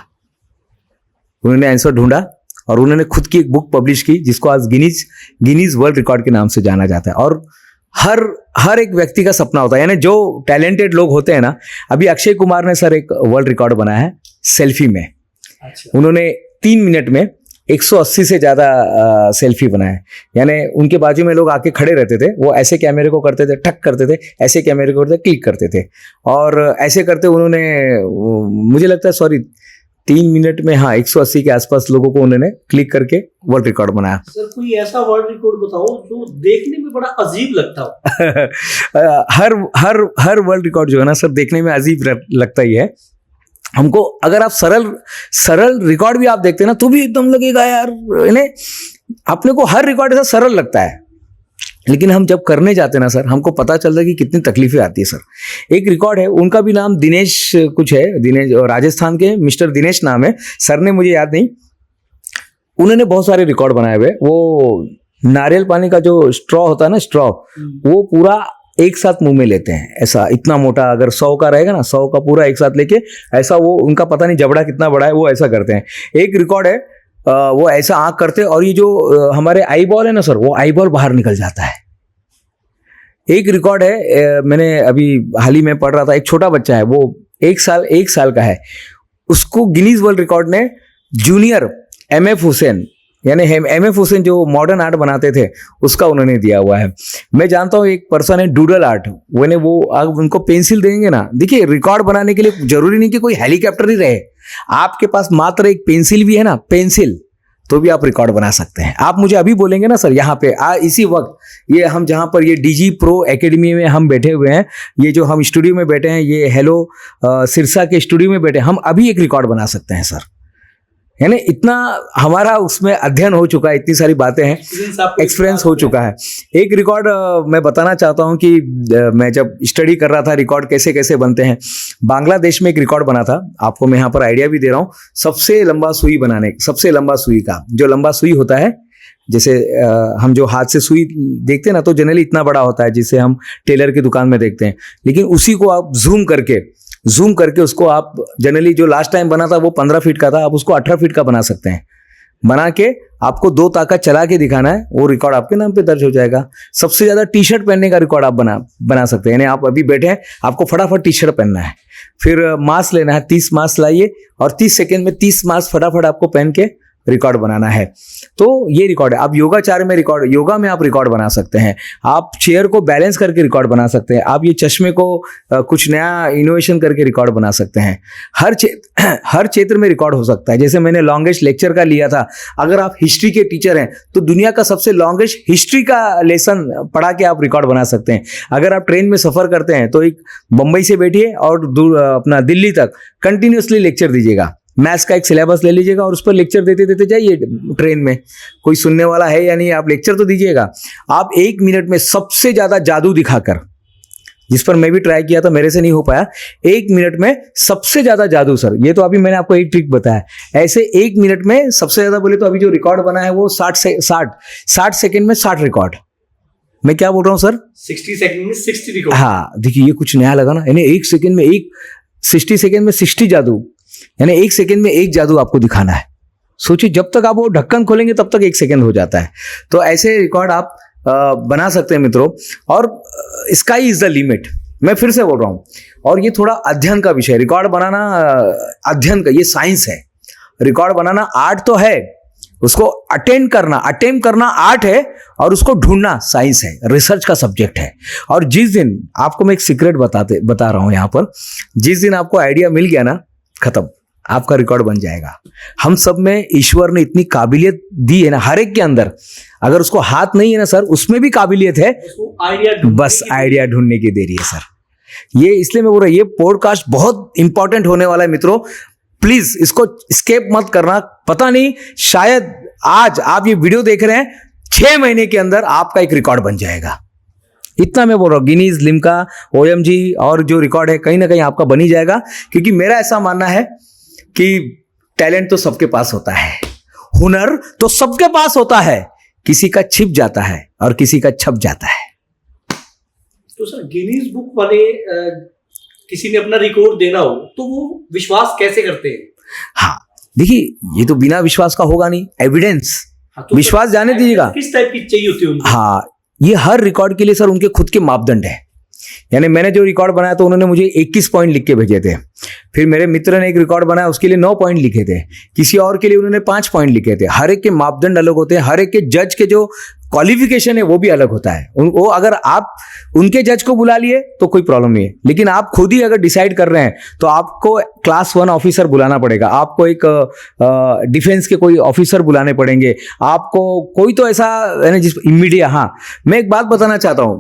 उन्होंने आंसर ढूंढा और उन्होंने खुद की एक बुक पब्लिश की, जिसको आज गिनीज वर्ल्ड रिकॉर्ड के नाम से जाना जाता है। और हर एक व्यक्ति का सपना होता है, यानी जो टैलेंटेड लोग होते हैं ना, अभी अक्षय कुमार ने सर एक वर्ल्ड रिकॉर्ड बनाया है सेल्फी में। अच्छा। उन्होंने 3 मिनट में 180 से ज्यादा सेल्फी बनाए, यानी उनके बाजू में लोग आके खड़े रहते थे, वो ऐसे कैमरे को करते थे, ठक करते थे, ऐसे कैमरे को करते, क्लिक करते थे, और ऐसे करते उन्होंने, मुझे लगता है 3 मिनट में, हाँ, 180 के आसपास लोगों को उन्होंने क्लिक करके वर्ल्ड रिकॉर्ड बनाया। सर कोई ऐसा वर्ल्ड रिकॉर्ड बताओ जो देखने में बड़ा अजीब लगता हो। हर वर्ल्ड रिकॉर्ड जो है ना सर, देखने में अजीब लगता ही है हमको। अगर आप सरल रिकॉर्ड भी आप देखते हैं ना, तो भी एकदम लगेगा यार, अपने को हर रिकॉर्ड ऐसा सरल लगता है, लेकिन हम जब करने जाते हैं ना सर, हमको पता चलता है कि कितनी तकलीफें आती है सर। एक रिकॉर्ड है, उनका भी नाम दिनेश कुछ है, दिनेश, राजस्थान के मिस्टर दिनेश नाम है, सर ने मुझे याद नहीं, उन्होंने बहुत सारे रिकॉर्ड बनाए हुए। वो नारियल पानी का जो स्ट्रॉ होता है ना, स्ट्रॉ, वो पूरा एक साथ मुंह में लेते हैं, ऐसा इतना मोटा, अगर 100 का रहेगा ना, 100 का पूरा एक साथ लेके ऐसा, वो उनका पता नहीं जबड़ा कितना बड़ा है, वो ऐसा करते हैं। एक रिकॉर्ड है, वो ऐसा आंख करते हैं और ये जो हमारे आई बॉल है ना सर, वो आई बॉल बाहर निकल जाता है। एक रिकॉर्ड है, मैंने अभी हाल ही में पढ़ रहा था, एक छोटा बच्चा है, वो 1 साल का है, उसको गिनीज वर्ल्ड रिकॉर्ड ने जूनियर MF हुसैन, यानी MF हुसैन जो मॉडर्न आर्ट बनाते थे, उसका उन्होंने दिया हुआ है। मैं जानता हूँ एक पर्सन है डूडल आर्ट, वो उनको पेंसिल देंगे ना, देखिए रिकॉर्ड बनाने के लिए जरूरी नहीं कि कोई हेलीकॉप्टर ही रहे, आपके पास मात्र एक पेंसिल भी है ना, पेंसिल, तो भी आप रिकॉर्ड बना सकते हैं। आप मुझे अभी बोलेंगे ना सर, यहाँ पे इसी वक्त ये हम जहाँ पर ये DG Pro एकेडमी में हम बैठे हुए हैं, ये जो हम स्टूडियो में बैठे हैं, ये हेलो सिरसा के स्टूडियो में बैठे, हम अभी एक रिकॉर्ड बना सकते हैं सर। यानी इतना हमारा उसमें अध्ययन हो चुका है, इतनी सारी बातें हैं, एक्सपीरियंस हो चुका है। एक रिकॉर्ड मैं बताना चाहता हूँ कि मैं जब स्टडी कर रहा था रिकॉर्ड कैसे कैसे बनते हैं, बांग्लादेश में एक रिकॉर्ड बना था, आपको मैं यहाँ पर आइडिया भी दे रहा हूँ। सबसे लंबा सुई बनाने, सबसे लंबा सुई का जो लंबा सुई होता है, जैसे हम जो हाथ से सुई देखते हैं ना, तो जनरली इतना बड़ा होता है जिसे हम टेलर की दुकान में देखते हैं, लेकिन उसी को आप जूम करके उसको आप जनरली जो लास्ट टाइम बना था वो 15 फीट का था, आप उसको 18 फीट का बना सकते हैं। बना के आपको 2 ताकत चला के दिखाना है, वो रिकॉर्ड आपके नाम पे दर्ज हो जाएगा। सबसे ज्यादा टी शर्ट पहनने का रिकॉर्ड आप बना सकते हैं, यानी आप अभी बैठे हैं, आपको फटाफट टी शर्ट पहनना है, फिर मास्क लेना है, 30 मास्क लाइए और 30 सेकेंड में 30 मास्क फटाफट आपको पहन के रिकॉर्ड बनाना है। तो ये रिकॉर्ड है। आप योगाचार्य में रिकॉर्ड, योगा में आप रिकॉर्ड बना सकते हैं, आप चेयर को बैलेंस करके रिकॉर्ड बना सकते हैं, आप ये चश्मे को कुछ नया इनोवेशन करके रिकॉर्ड बना सकते हैं। हर क्षेत्र में रिकॉर्ड हो सकता है। जैसे मैंने लॉन्गेस्ट लेक्चर का लिया था, अगर आप हिस्ट्री के टीचर हैं तो दुनिया का सबसे लॉन्गेस्ट हिस्ट्री का लेसन पढ़ा के आप रिकॉर्ड बना सकते हैं। अगर आप ट्रेन में सफर करते हैं तो एक बंबई से बैठिए और अपना दिल्ली तक कंटिन्यूसली लेक्चर दीजिएगा, मैथ्स का एक सिलेबस ले लीजिएगा और उस पर लेक्चर देते देते जाइए। ट्रेन में कोई सुनने वाला है या नहीं, आप लेक्चर तो दीजिएगा। आप 1 मिनट में सबसे ज्यादा जादू दिखाकर, जिस पर मैं भी ट्राई किया था, मेरे से नहीं हो पाया, 1 मिनट में सबसे ज्यादा जादू सर, ये तो अभी मैंने आपको एक ट्रिक बताया, ऐसे 1 मिनट में सबसे ज्यादा बोले तो अभी जो रिकॉर्ड बना है वो 60 सेकेंड में 60 रिकॉर्ड। मैं क्या बोल रहा हूँ सर, 60 सेकंड में 60 रिकॉर्ड। हाँ देखिए, ये कुछ नया लगा ना, यानी 1 सेकेंड में 60 सेकेंड में 60 जादू, यानी 1 सेकेंड में 1 जादू आपको दिखाना है। सोचिए, जब तक आप वो ढक्कन खोलेंगे तब तक 1 सेकेंड हो जाता है। तो ऐसे रिकॉर्ड आप बना सकते हैं मित्रों, और स्काई इज द लिमिट, मैं फिर से बोल रहा हूं। और ये थोड़ा अध्ययन का विषय, रिकॉर्ड बनाना अध्ययन का, ये साइंस है। रिकॉर्ड बनाना आर्ट तो है, उसको अटेम्प्ट करना आर्ट है, और उसको ढूंढना साइंस है, रिसर्च का सब्जेक्ट है। और जिस दिन आपको मैं एक सीक्रेट बता रहा हूं यहां पर, जिस दिन आपको आइडिया मिल गया ना, खत्म, आपका रिकॉर्ड बन जाएगा। हम सब में ईश्वर ने इतनी काबिलियत दी है ना, हर एक के अंदर, अगर उसको हाथ नहीं है ना सर, उसमें भी काबिलियत है, बस आइडिया ढूंढने की देरी है सर। ये इसलिए मैं बोल रहा हूं, ये पॉडकास्ट बहुत इंपॉर्टेंट होने वाला है मित्रों, प्लीज इसको स्किप मत करना। पता नहीं, शायद आज आप ये वीडियो देख रहे हैं, 6 महीने के अंदर आपका एक रिकॉर्ड बन जाएगा। इतना मैं बोल रहा हूँ, गिनीज, लिम्का, OMG और जो रिकॉर्ड है कहीं ना कहीं आपका बन ही जाएगा। क्योंकि मेरा ऐसा मानना है कि टैलेंट तो सबके पास होता है, हुनर तो सबके पास होता है, किसी का छिप जाता है और किसी का छप जाता है। तो सर, गिनीज बुक वाले किसी ने अपना रिकॉर्ड देना हो तो वो विश्वास कैसे करते हैं? हाँ देखिए, ये तो बिना विश्वास का होगा नहीं, एविडेंस। हाँ, तो विश्वास जाने दीजिएगा, किस टाइप की चाहिए होती है उनको? हाँ, ये हर रिकॉर्ड के लिए सर उनके खुद के मापदंड है। यानी मैंने जो रिकॉर्ड बनाया तो उन्होंने मुझे 21 पॉइंट लिख के भेजे थे। फिर मेरे मित्र ने एक रिकॉर्ड बनाया, उसके लिए 9 पॉइंट लिखे थे। किसी और के लिए उन्होंने 5 पॉइंट लिखे थे। हर एक के मापदंड अलग होते हैं, हर एक के जज के जो क्वालिफिकेशन है वो भी अलग होता है। वो अगर आप उनके जज को बुला लिए तो कोई प्रॉब्लम नहीं है, लेकिन आप खुद ही अगर डिसाइड कर रहे हैं तो आपको क्लास 1 ऑफिसर बुलाना पड़ेगा, आपको एक डिफेंस के कोई ऑफिसर बुलाने पड़ेंगे, आपको कोई तो ऐसा है ना जिस मीडिया। हाँ, मैं एक बात बताना चाहता हूं,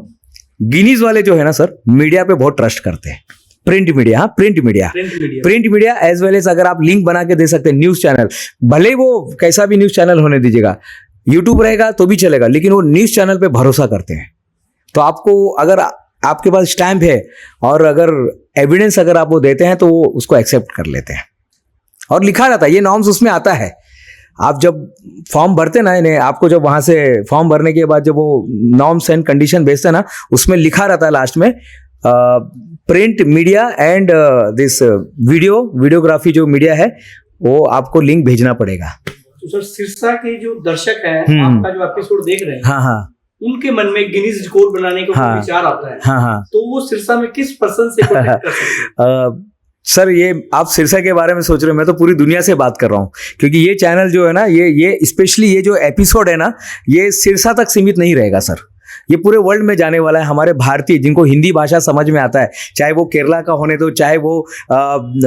गिनीज वाले जो है ना सर, मीडिया पे बहुत ट्रस्ट करते हैं। प्रिंट मीडिया, हाँ print media as well as, अगर आप लिंक बना के दे सकते हैं, न्यूज चैनल, भले वो कैसा भी न्यूज चैनल होने दीजिएगा, यूट्यूब रहेगा तो भी चलेगा, लेकिन वो न्यूज चैनल पे भरोसा करते हैं। तो आपको अगर आपके पास स्टैंप है और अगर एविडेंस अगर आप वो देते हैं तो वो उसको एक्सेप्ट कर लेते हैं। और लिखा रहता है, ये नॉर्म्स उसमें आता है। आप जब फॉर्म भरते ना, इन्हें आपको जब वहां से फॉर्म भरने के बाद जब वो नॉर्म्स एंड कंडीशन भेजते ना, उसमें लिखा रहता है लास्ट में, print media and this videography जो मीडिया है वो आपको लिंक भेजना पड़ेगा। तो सर, सिरसा के जो दर्शक हैं, आपका जो एपिसोड देख रहे हैं, हाँ, उनके मन में गिनीज रिकॉर्ड बनाने का विचार आता है, हाँ, तो वो सिरसा में किस पर्सन से कॉन्टेक्ट कर सकते हैं? सर, ये आप सिरसा के बारे में सोच रहे हो, मैं तो पूरी दुनिया से बात कर रहा हूँ। क्योंकि ये चैनल जो है ना, ये स्पेशली ये जो एपिसोड है ना, ये सिरसा तक सीमित नहीं रहेगा सर, ये पूरे वर्ल्ड में जाने वाला है। हमारे भारतीय जिनको हिंदी भाषा समझ में आता है, चाहे वो केरला का होने दो, चाहे वो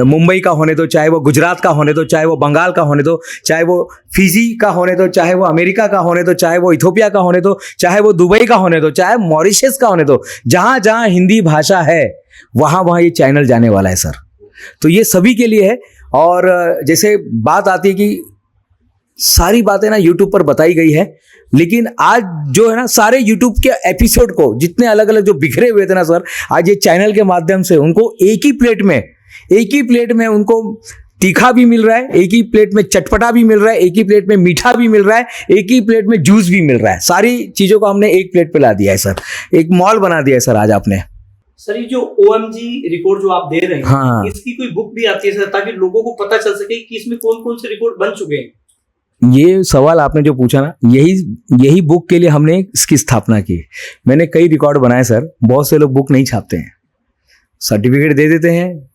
मुंबई का होने दो, चाहे वो गुजरात का होने दो, चाहे वो बंगाल का होने दो, चाहे वो फिजी का होने दो, चाहे वो अमेरिका का होने दो, चाहे वो इथोपिया का होने दो, चाहे वो दुबई का होने दो, चाहे मॉरिशस का होने दो, जहां जहां हिंदी भाषा है वहां वहां ये चैनल जाने वाला है सर। तो ये सभी के लिए है। और जैसे बात आती है कि सारी बातें ना यूट्यूब पर बताई गई है। लेकिन आज जो है ना सारे यूट्यूब के एपिसोड को जितने अलग अलग जो बिखरे हुए थे ना सर, आज ये चैनल के माध्यम से उनको एक ही प्लेट में उनको तीखा भी मिल रहा है, एक ही प्लेट में चटपटा भी मिल रहा है, एक ही प्लेट में मीठा भी मिल रहा है, एक ही प्लेट में जूस भी मिल रहा है। सारी चीजों को हमने एक प्लेट पे ला दिया है सर, एक मॉल बना दिया है सर आज आपने। सर ये जो OMG रिकॉर्ड जो आप दे रहे हैं, हाँ। इसकी कोई बुक भी आती है सर, ताकि लोगों को पता चल सके कि इसमें कौन कौन से रिकॉर्ड बन चुके हैं? ये सवाल आपने जो पूछा ना, यही बुक के लिए हमने इसकी स्थापना की। मैंने कई रिकॉर्ड बनाए सर, बहुत से लोग बुक नहीं छापते हैं, सर्टिफिकेट दे देते हैं,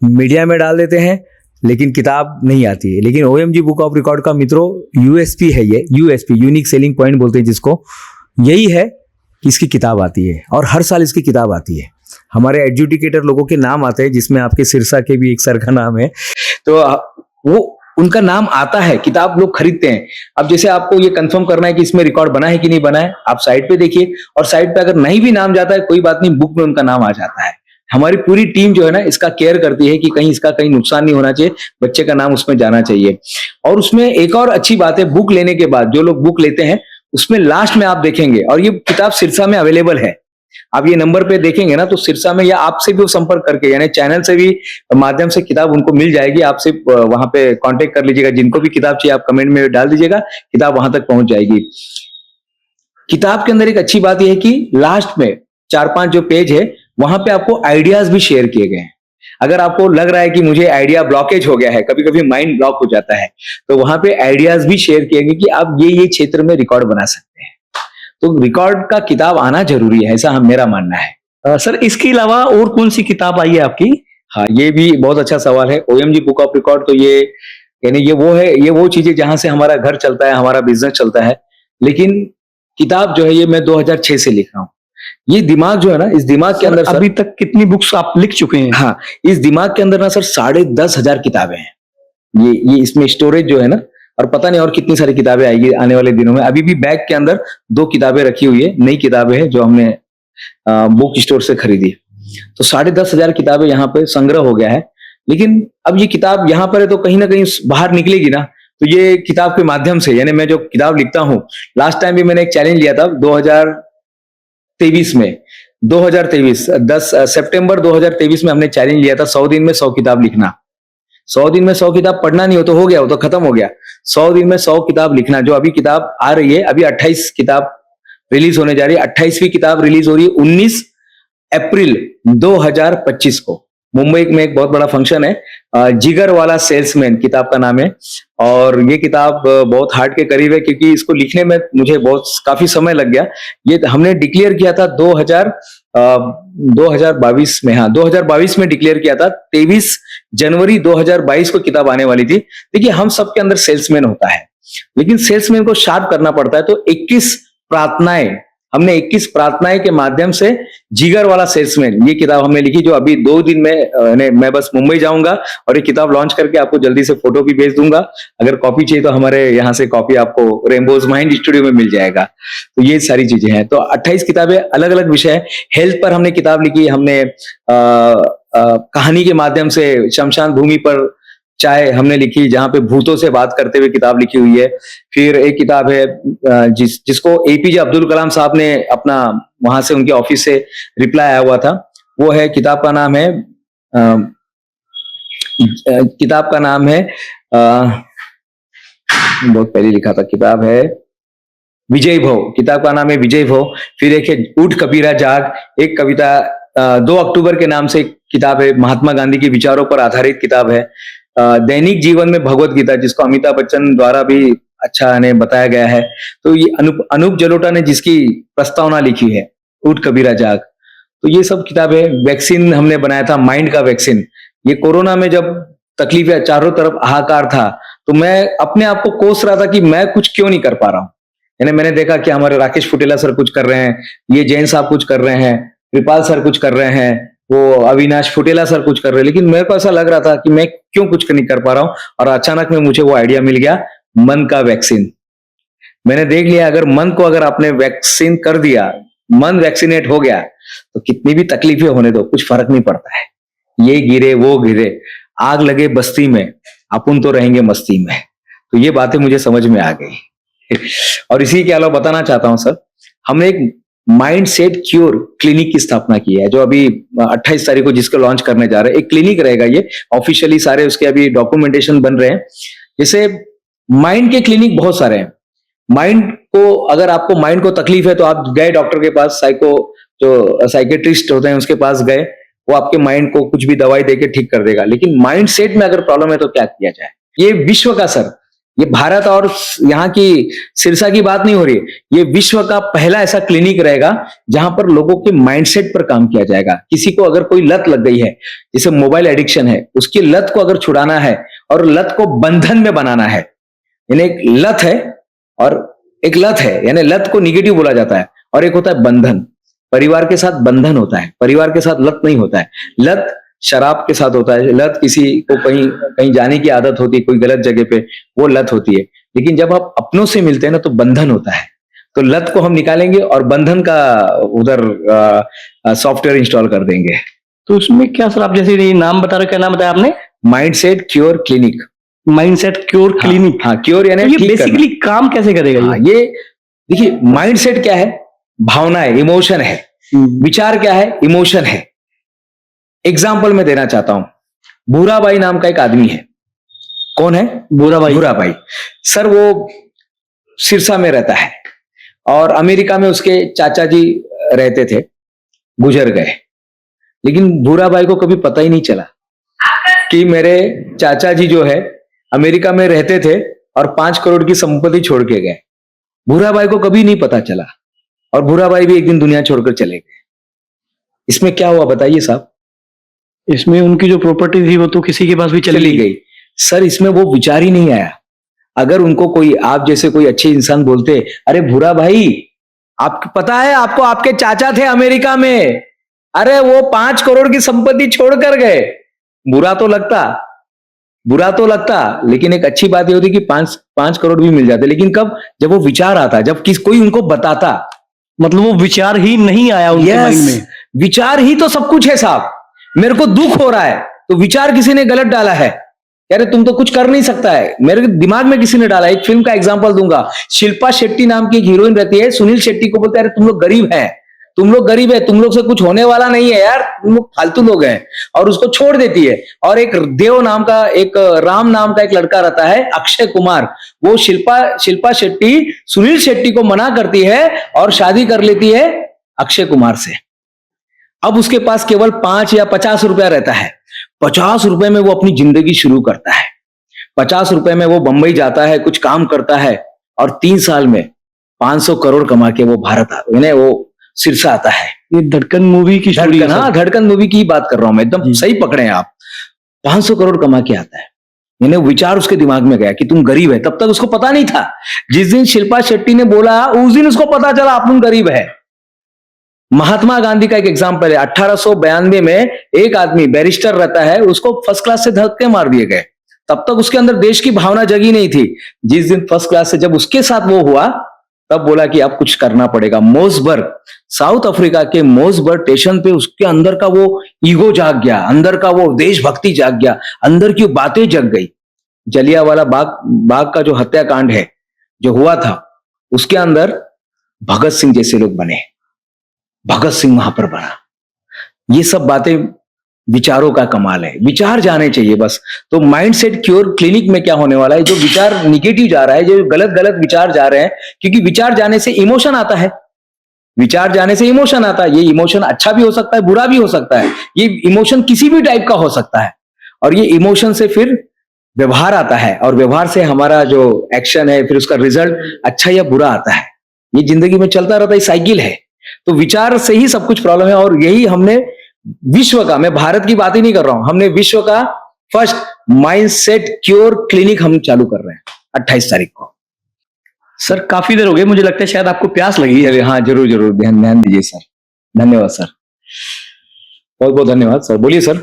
मीडिया में डाल देते हैं, लेकिन किताब नहीं आती है। लेकिन OMG बुक ऑफ रिकॉर्ड का मित्रों USP है, ये USP यूनिक सेलिंग पॉइंट बोलते हैं जिसको, यही है कि इसकी किताब आती है और हर साल इसकी किताब आती है। हमारे एडजुडिकेटर लोगों के नाम आते हैं, जिसमें आपके सिरसा के भी एक सर का नाम है, तो वो उनका नाम आता है, किताब लोग खरीदते हैं। अब जैसे आपको ये कंफर्म करना है कि इसमें रिकॉर्ड बना है कि नहीं बना है, आप साइट पे देखिए, और साइट पे अगर नहीं भी नाम जाता है कोई बात नहीं, बुक में उनका नाम आ जाता है। हमारी पूरी टीम जो है ना इसका केयर करती है कि कहीं इसका कहीं नुकसान नहीं होना चाहिए, बच्चे का नाम उसमें जाना चाहिए। और उसमें एक और अच्छी बात है, बुक लेने के बाद जो लोग बुक लेते हैं उसमें लास्ट में आप देखेंगे, और ये किताब सिरसा में अवेलेबल है, आप ये नंबर पे देखेंगे ना तो सिरसा में, या आपसे भी वो संपर्क करके यानी चैनल से भी माध्यम से किताब उनको मिल जाएगी। आपसे वहां पे कांटेक्ट कर लीजिएगा, जिनको भी किताब चाहिए आप कमेंट में डाल दीजिएगा, किताब वहां तक पहुंच जाएगी। किताब के अंदर एक अच्छी बात यह है कि लास्ट में 4-5 जो पेज है वहां पे आपको आइडियाज भी शेयर किए गए हैं। अगर आपको लग रहा है कि मुझे आइडिया ब्लॉकेज हो गया है, कभी कभी माइंड ब्लॉक हो जाता है, तो वहां पे आइडियाज भी शेयर किए गए कि आप ये क्षेत्र में रिकॉर्ड बना सकते हैं। तो रिकॉर्ड का किताब आना जरूरी है, ऐसा मेरा मानना है। सर इसके अलावा और कौन सी किताब आई है आपकी? हाँ, ये भी बहुत अच्छा सवाल है। OMG बुक ऑफ रिकॉर्ड तो ये यानी ये वो चीजें जहां से हमारा घर चलता है, हमारा बिजनेस चलता है। लेकिन किताब जो है ये मैं 2006 से लिख रहा हूँ। ये दिमाग जो है ना, इस दिमाग के अंदर अभी तक कितनी बुक्स आप लिख चुके हैं? हाँ, इस दिमाग के अंदर ना सर 10,500 किताबें हैं। ये इसमें स्टोरेज जो है ना, और पता नहीं और कितनी सारी किताबें आएगी आने वाले दिनों में। अभी भी बैग के अंदर 2 किताबें रखी हुई है, नई किताबें हैं जो हमने बुक स्टोर से खरीदी। तो 10,500 किताबें यहाँ पे संग्रह हो गया है। लेकिन अब ये किताब यहाँ पर है तो कहीं ना कहीं बाहर निकलेगी ना, तो ये किताब के माध्यम से, यानी मैं जो किताब लिखता हूँ, लास्ट टाइम भी मैंने एक चैलेंज लिया था 2023 में, 10 सितंबर 2023 में हमने चैलेंज लिया था 100 दिन में 100 किताब लिखना। 100 दिन में 100 किताब पढ़ना नहीं हो तो हो गया, वो तो खत्म हो गया। 100 दिन में 100 किताब लिखना, जो अभी किताब आ रही है, अभी 28 किताब रिलीज होने जा रही है। 28वीं किताब रिलीज हो रही है 19 अप्रैल 2025 को। मुंबई में एक बहुत बड़ा फंक्शन है, जिगर वाला सेल्समैन किताब का नाम है। और ये किताब बहुत हार्ट के करीब है, क्योंकि इसको लिखने में मुझे काफी समय लग गया। ये हमने डिक्लेयर किया था 2022 में, हाँ 2022 में डिक्लेयर किया था। 23 जनवरी 2022 को किताब आने वाली थी। देखिए, हम सबके अंदर सेल्समैन होता है, लेकिन सेल्समैन को शार्प करना पड़ता है। तो 21 प्रार्थनाएं, हमने 21 प्रार्थनाएं के माध्यम से जिगर वाला सेल्समैन, ये किताब हमने लिखी, जो अभी 2 दिन में मैं बस मुंबई जाऊंगा और ये किताब लॉन्च करके आपको जल्दी से फोटो भी भेज दूंगा। अगर कॉपी चाहिए तो हमारे यहाँ से कॉपी आपको रेनबोज माइंड स्टूडियो में मिल जाएगा। तो ये सारी चीजें हैं। तो 28 किताबें, अलग अलग विषय। हेल्थ पर हमने किताब लिखी, हमने कहानी के माध्यम से शमशान भूमि पर चाय हमने लिखी, जहां पे भूतों से बात करते हुए किताब लिखी हुई है। फिर एक किताब है जिसको APJ अब्दुल कलाम साहब ने अपना वहां से उनके ऑफिस से रिप्लाई आया हुआ था। वो है, किताब का नाम है बहुत पहले लिखा था, किताब है विजय भव, किताब का नाम है विजय भव। फिर एक है उठ कबीरा जाग, एक कविता 2 अक्टूबर के नाम से किताब है, महात्मा गांधी के विचारों पर आधारित किताब है। दैनिक जीवन में भगवत गीता, जिसको अमिताभ बच्चन द्वारा भी अच्छा ने बताया गया है। तो ये अनूप जलोटा ने जिसकी प्रस्तावना लिखी है, उठ कबीरा जाग। तो ये सब किताबें। वैक्सीन हमने बनाया था, माइंड का वैक्सीन। ये कोरोना में जब तकलीफें, चारों तरफ हाहाकार था, तो मैं अपने आप को कोस रहा था कि मैं कुछ क्यों नहीं कर पा रहा हूं। यानी मैंने देखा कि हमारे राकेश फुटेला सर कुछ कर रहे हैं, ये जैन साहब कुछ कर रहे हैं, कृपाल सर कुछ कर रहे हैं, वो अविनाश फुटेला सर कुछ कर रहे हैं, लेकिन मेरे को ऐसा लग रहा था कि मैं क्यों कुछ नहीं कर पा रहा हूं। और अचानक में मुझे वो आइडिया मिल गया, मन का वैक्सीन। मैंने देख लिया, अगर मन को अगर आपने वैक्सीन कर दिया, मन वैक्सीनेट हो गया, तो कितनी भी तकलीफें होने दो, कुछ फर्क नहीं पड़ता है। ये गिरे वो गिरे, आग लगे बस्ती में, अपन तो रहेंगे मस्ती में। तो ये बातें मुझे समझ में आ गई। और इसी के अलावा बताना चाहता हूं सर, हमने एक माइंड सेट क्योर क्लिनिक की स्थापना की है, जो अभी 28 तारीख को जिसको लॉन्च करने जा रहे हैं। एक क्लिनिक रहेगा, ये ऑफिशियली सारे उसके अभी डॉक्यूमेंटेशन बन रहे हैं। जैसे माइंड के क्लिनिक बहुत सारे हैं। माइंड को, अगर आपको माइंड को तकलीफ है तो आप गए डॉक्टर के पास, जो साइकेट्रिस्ट होते हैं उसके पास गए, वो आपके माइंड को कुछ भी दवाई देके ठीक कर देगा। लेकिन माइंड सेट में अगर प्रॉब्लम है तो क्या किया जाए? ये विश्व का सर, ये भारत और यहाँ की सिरसा की बात नहीं हो रही है, ये विश्व का पहला ऐसा क्लिनिक रहेगा जहां पर लोगों के माइंडसेट पर काम किया जाएगा। किसी को अगर कोई लत लग गई है, जैसे मोबाइल एडिक्शन है, उसकी लत को अगर छुड़ाना है और लत को बंधन में बनाना है, यानी एक लत है और एक लत है, यानी लत को निगेटिव बोला जाता है, और एक होता है बंधन। परिवार के साथ बंधन होता है, परिवार के साथ लत नहीं होता है। लत शराब के साथ होता है, लत किसी को कहीं जाने की आदत होती है, कोई गलत जगह पे, वो लत होती है। लेकिन जब आप अपनों से मिलते हैं ना तो बंधन होता है। तो लत को हम निकालेंगे और बंधन का उधर सॉफ्टवेयर इंस्टॉल कर देंगे। तो उसमें क्या सर, आप जैसे ये नाम बता रहे, क्या नाम बताया आपने? Mindset cure clinic. Mindset cure clinic. हाँ, क्योर यानी तो ये बेसिकली काम कैसे करेगा? हाँ, ये देखिए, माइंडसेट क्या है? भावना है, इमोशन है। विचार क्या है? इमोशन है। एग्जाम्पल मैं देना चाहता हूं। भूराबाई नाम का एक आदमी है। कौन है? भूराबाई सर, वो सिरसा में रहता है और अमेरिका में उसके चाचा जी रहते थे, गुजर गए। लेकिन भूराबाई को कभी पता ही नहीं चला कि मेरे चाचा जी जो है अमेरिका में रहते थे और 5 करोड़ की संपत्ति छोड़ के गए। भूराबाई को कभी नहीं पता चला और भूराबाई भी एक दिन दुनिया छोड़कर चले गए। इसमें क्या हुआ बताइए साहब? इसमें उनकी जो प्रॉपर्टी थी वो तो किसी के पास भी चली गई। सर, इसमें वो विचार ही नहीं आया। अगर उनको कोई, आप जैसे कोई अच्छे इंसान बोलते, अरे भूरा भाई, आपको पता है, आपको आपके चाचा थे अमेरिका में, अरे वो 5 करोड़ की संपत्ति छोड़कर गए, बुरा तो लगता, लेकिन एक अच्छी बात ये होती कि 5 करोड़ भी मिल जाते। लेकिन कब? जब वो विचार आता, जब कोई उनको बताता। मतलब वो विचार ही नहीं आया उनके माइंड में। विचार ही तो सब कुछ है साहब। मेरे को दुख हो रहा है तो विचार किसी ने गलत डाला है, यार तुम तो कुछ कर नहीं सकता है, मेरे दिमाग में किसी ने डाला। एक फिल्म का एग्जांपल दूंगा। शिल्पा शेट्टी नाम की एक हीरोइन रहती है, सुनील शेट्टी को बोलते हैं, अरे तुम लोग गरीब है, तुम लोग से कुछ होने वाला नहीं है यार, तुम लोग फालतू लोग हैं, और उसको छोड़ देती है। और एक राम नाम का एक लड़का रहता है, अक्षय कुमार, वो शिल्पा शेट्टी सुनील शेट्टी को मना करती है और शादी कर लेती है अक्षय कुमार से। अब उसके पास केवल 5 या 50 रुपया रहता है। 50 रुपए में वो अपनी जिंदगी शुरू करता है। 50 रुपए में वो बंबई जाता है, कुछ काम करता है और 3 साल में 500 करोड़ कमा के वो वो सिरसा आता है। ये धड़कन मूवी की स्टोरी है। हाँ, धड़कन मूवी की बात कर रहा हूं मैं, एकदम सही पकड़े हैं आप। 500 करोड़ कमा के आता है। विचार उसके दिमाग में गया कि तुम गरीब है। तब तक उसको पता नहीं था। जिस दिन शिल्पा शेट्टी ने बोला, उस दिन उसको पता चला आप तुम गरीब है। महात्मा गांधी का एक एग्जाम्पल है। 1892 में एक आदमी बैरिस्टर रहता है, उसको फर्स्ट क्लास से धक्के मार दिए गए। तब तक उसके अंदर देश की भावना जगी नहीं थी। जिस दिन फर्स्ट क्लास से जब उसके साथ वो हुआ, तब बोला कि अब कुछ करना पड़ेगा। मोसबर्ग, साउथ अफ्रीका के मोसबर्ग स्टेशन पे उसके अंदर का वो ईगो जाग गया, अंदर का वो देशभक्ति जाग गया, अंदर की बातें जग गई। जलियांवाला बाग का जो हत्याकांड है, जो हुआ था, उसके अंदर भगत सिंह जैसे लोग बने, भगत सिंह वहां पर बना। ये सब बातें विचारों का कमाल है। विचार जाने चाहिए बस। तो माइंडसेट क्योर क्लिनिक में क्या होने वाला है, जो विचार निगेटिव जा रहा है, जो गलत विचार जा रहे हैं, क्योंकि विचार जाने से इमोशन आता है। ये इमोशन अच्छा भी हो सकता है, बुरा भी हो सकता है। ये इमोशन किसी भी टाइप का हो सकता है, और ये इमोशन से फिर व्यवहार आता है, और व्यवहार से हमारा जो एक्शन है, फिर उसका रिजल्ट अच्छा या बुरा आता है। ये जिंदगी में चलता रहता है, साइकिल है। तो विचार से ही सब कुछ प्रॉब्लम है, और यही हमने विश्व का, मैं भारत की बात ही नहीं कर रहा हूं, हमने विश्व का फर्स्ट माइंडसेट क्योर क्लिनिक हम चालू कर रहे हैं 28 तारीख को। सर काफी देर हो गई, मुझे लगता है शायद आपको प्यास लगी है। हाँ, जरूर ध्यान दीजिए सर। धन्यवाद सर, बहुत बहुत धन्यवाद सर। बोलिए सर,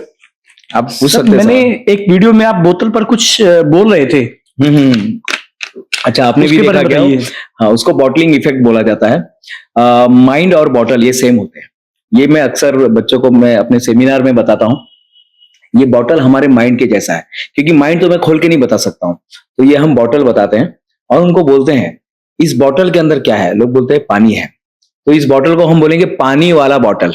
आप पूछ सकते हैं। मैंने एक वीडियो में आप बोतल पर कुछ बोल रहे थे। अच्छा, आपने भी देखा क्या? हाँ, उसको बॉटलिंग इफेक्ट बोला जाता है। माइंड और बॉटल ये सेम होते हैं। ये मैं अक्सर बच्चों को मैं अपने सेमिनार में बताता हूँ। ये बॉटल हमारे माइंड के जैसा है, क्योंकि माइंड तो मैं खोल के नहीं बता सकता हूं, तो ये हम बॉटल बताते हैं और उनको बोलते हैं इस बॉटल के अंदर क्या है, लोग बोलते हैं पानी है, तो इस बॉटल को हम बोलेंगे पानी वाला बॉटल।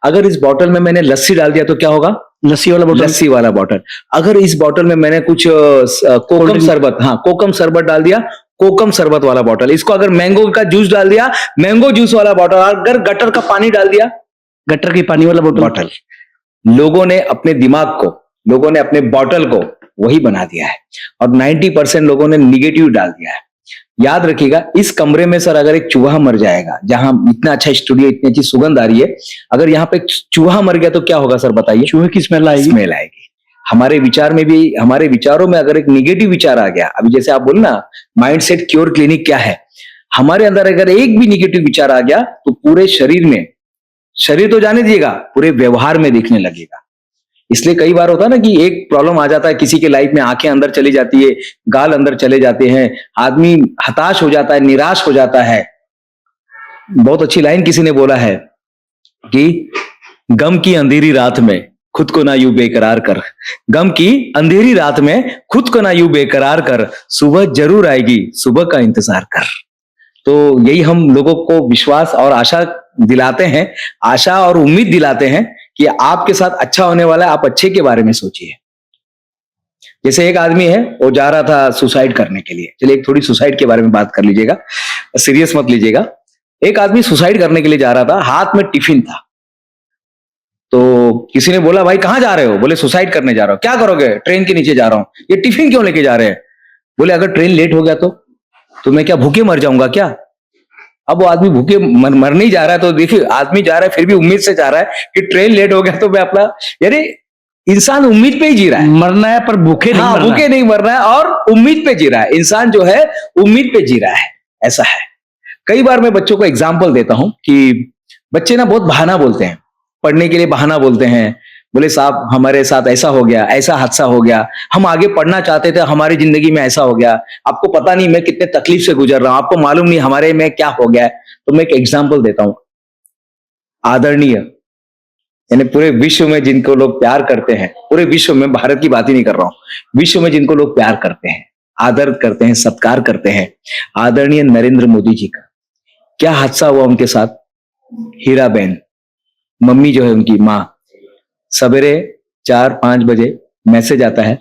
अगर इस बॉटल में मैंने लस्सी डाल दिया तो क्या होगा, लस्सी वाला बॉटल। लस्सी वाला बॉटल। अगर इस बॉटल में मैंने कुछ कोकम शरबत, हाँ कोकम शरबत डाल दिया, कोकम शरबत वाला बॉटल। इसको अगर मैंगो का जूस डाल दिया, मैंगो जूस वाला बॉटल। अगर गटर का पानी डाल दिया, गटर के पानी वाला बॉटल। लोगों ने अपने दिमाग को, लोगों ने अपने बॉटल को वही बना दिया है और 90% लोगों ने निगेटिव डाल दिया है। याद रखिएगा, इस कमरे में सर अगर एक चूहा मर जाएगा, जहां इतना अच्छा स्टूडियो, इतनी अच्छी सुगंध आ रही है, अगर यहाँ पे चूहा मर गया तो क्या होगा सर बताइए? चूहे की स्मेल आएगी। स्मेल आएगी। हमारे विचार में भी, हमारे विचारों में अगर एक निगेटिव विचार आ गया, अभी जैसे आप बोल ना माइंडसेट क्योर क्लिनिक क्या है, हमारे अंदर अगर एक भी निगेटिव विचार आ गया तो पूरे शरीर में, शरीर तो जाने दिएगा, पूरे व्यवहार में दिखने लगेगा। इसलिए कई बार होता है ना कि एक प्रॉब्लम आ जाता है किसी के लाइफ में, आंखें अंदर चली जाती है, गाल अंदर चले जाते हैं, आदमी हताश हो जाता है, निराश हो जाता है। बहुत अच्छी लाइन किसी ने बोला है कि गम की अंधेरी रात में खुद को ना यूं बेकरार कर, गम की अंधेरी रात में खुद को ना यूं बेकरार कर, सुबह जरूर आएगी, सुबह का इंतजार कर। तो यही हम लोगों को विश्वास और आशा दिलाते हैं, आशा और उम्मीद दिलाते हैं कि आपके साथ अच्छा होने वाला है, आप अच्छे के बारे में सोचिए। जैसे एक आदमी है, वो जा रहा था सुसाइड करने के लिए, चलिए एक थोड़ी सुसाइड के बारे में बात कर लीजिएगा, सीरियस मत लीजिएगा। एक आदमी सुसाइड करने के लिए जा रहा था, हाथ में टिफिन था, तो किसी ने बोला भाई कहां जा रहे हो? बोले सुसाइड करने जा रहा हूं। क्या करोगे? ट्रेन के नीचे जा रहा हूं। ये टिफिन क्यों लेके जा रहे हैं? बोले अगर ट्रेन लेट हो गया तो मैं क्या भूखे मर जाऊंगा क्या? अब वो आदमी भूखे मर नहीं जा रहा है, तो देखिए आदमी जा रहा है फिर भी उम्मीद से जा रहा है कि ट्रेन लेट हो गया तो मैं अपना, यानी इंसान उम्मीद पे ही जी रहा है। मरना है पर भूखे नहीं मरना। भूखे नहीं मरना है और उम्मीद पे जी रहा है। इंसान जो है उम्मीद पे जी रहा है, ऐसा है। कई बार मैं बच्चों को एग्जाम्पल देता हूं कि बच्चे ना बहुत बहाना बोलते हैं, पढ़ने के लिए बहाना बोलते हैं। बोले साहब हमारे साथ ऐसा हो गया, ऐसा हादसा हो गया, हम आगे पढ़ना चाहते थे, हमारी जिंदगी में ऐसा हो गया, आपको पता नहीं मैं कितने तकलीफ से गुजर रहा हूं, आपको मालूम नहीं हमारे में क्या हो गया। तो मैं एक एग्जाम्पल देता हूं। आदरणीय, यानी पूरे विश्व में जिनको लोग प्यार करते हैं, पूरे विश्व में, भारत की बात ही नहीं कर रहा हूं, विश्व में जिनको लोग प्यार करते हैं, आदर करते हैं, सत्कार करते हैं, आदरणीय नरेंद्र मोदी जी का क्या हादसा हुआ उनके साथ? हीरा बहन, मम्मी जो है उनकी माँ, सवेरे 4-5 बजे मैसेज आता है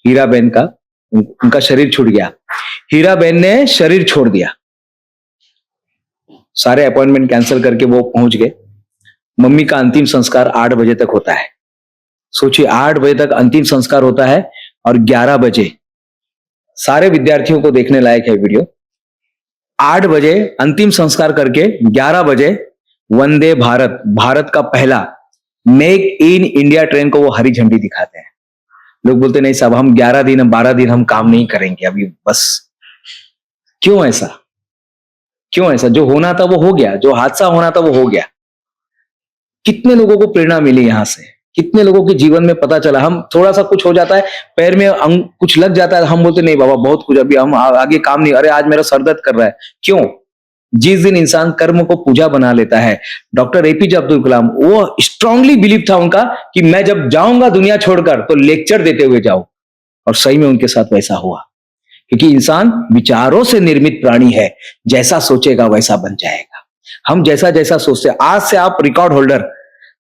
हीरा बहन का, उनका शरीर छूट गया। हीरा बहन ने शरीर छोड़ दिया, सारे अपॉइंटमेंट कैंसिल करके वो पहुंच गए। मम्मी का अंतिम संस्कार 8 बजे तक होता है। सोचिए 8 बजे तक अंतिम संस्कार होता है और 11 बजे, सारे विद्यार्थियों को देखने लायक है वीडियो, 8 बजे अंतिम संस्कार करके 11 बजे वंदे भारत, भारत का पहला मेक इन इंडिया ट्रेन को वो हरी झंडी दिखाते हैं। लोग बोलते नहीं साहब हम 11 दिन, 12 दिन हम काम नहीं करेंगे अभी बस। क्यों ऐसा? क्यों ऐसा? जो होना था वो हो गया, जो हादसा होना था वो हो गया। कितने लोगों को प्रेरणा मिली यहां से, कितने लोगों के जीवन में पता चला। हम थोड़ा सा कुछ हो जाता है, पैर में कुछ लग जाता है, हम बोलते नहीं बाबा बहुत कुछ, अभी हम आगे काम नहीं, अरे आज मेरा सर दर्द कर रहा है। क्यों? जिस दिन इंसान कर्म को पूजा बना लेता है, डॉक्टर एपीजे अब्दुल कलाम, वो स्ट्रांगली बिलीव था उनका कि मैं जब जाऊंगा दुनिया छोड़कर तो लेक्चर देते हुए जाऊं, और सही में उनके साथ वैसा हुआ। क्योंकि इंसान विचारों से निर्मित प्राणी है, जैसा सोचेगा वैसा बन जाएगा। हम जैसा जैसा सोचते हैं, आज से आप रिकॉर्ड होल्डर,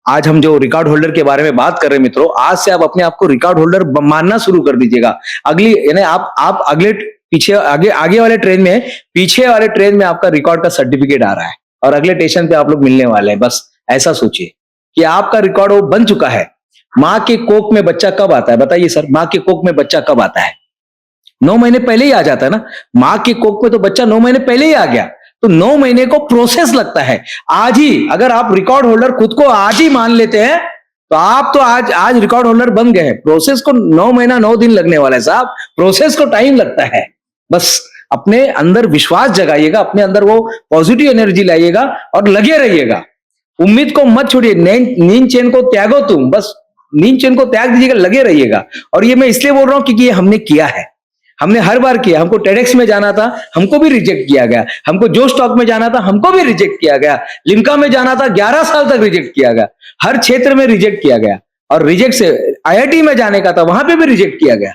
आज हम जो रिकॉर्ड होल्डर के बारे में बात कर रहे हैं मित्रों, आज से आप अपने आप को रिकॉर्ड होल्डर मानना शुरू कर दीजिएगा। अगली, यानी आप अगले पीछे आगे वाले ट्रेन में, पीछे वाले ट्रेन में आपका रिकॉर्ड का सर्टिफिकेट आ रहा है और अगले स्टेशन पे आप लोग मिलने वाले हैं। बस ऐसा सोचिए कि आपका रिकॉर्ड वो बन चुका है। माँ के कोख में बच्चा कब आता है बताइए सर? माँ के कोख में बच्चा कब आता है? 9 महीने पहले ही आ जाता है ना। माँ के कोख में तो बच्चा 9 महीने पहले ही आ गया, तो 9 महीने को प्रोसेस लगता है। आज ही अगर आप रिकॉर्ड होल्डर खुद को आज ही मान लेते हैं तो आप तो आज रिकॉर्ड होल्डर बन गए हैं। प्रोसेस को 9 महीना 9 दिन लगने वाला है साहब, प्रोसेस को टाइम लगता है। बस अपने अंदर विश्वास जगाइएगा, अपने अंदर वो पॉजिटिव एनर्जी लाइएगा और लगे रहिएगा। उम्मीद को मत छोड़िए, नींद चैन को त्यागो तुम, बस नींद चैन को त्याग दीजिएगा, लगे रहिएगा। और ये मैं इसलिए बोल रहा हूं क्योंकि ये हमने किया है, हमने हर बार किया। हमको टेडेक्स में जाना था, हमको भी रिजेक्ट किया गया। हमको जो स्टॉक में जाना था, हमको भी रिजेक्ट किया गया। लिम्का में जाना था, 11 साल तक रिजेक्ट किया गया। हर क्षेत्र में रिजेक्ट किया गया। और रिजेक्ट से आईआईटी में जाने का था, वहां पे भी रिजेक्ट किया गया।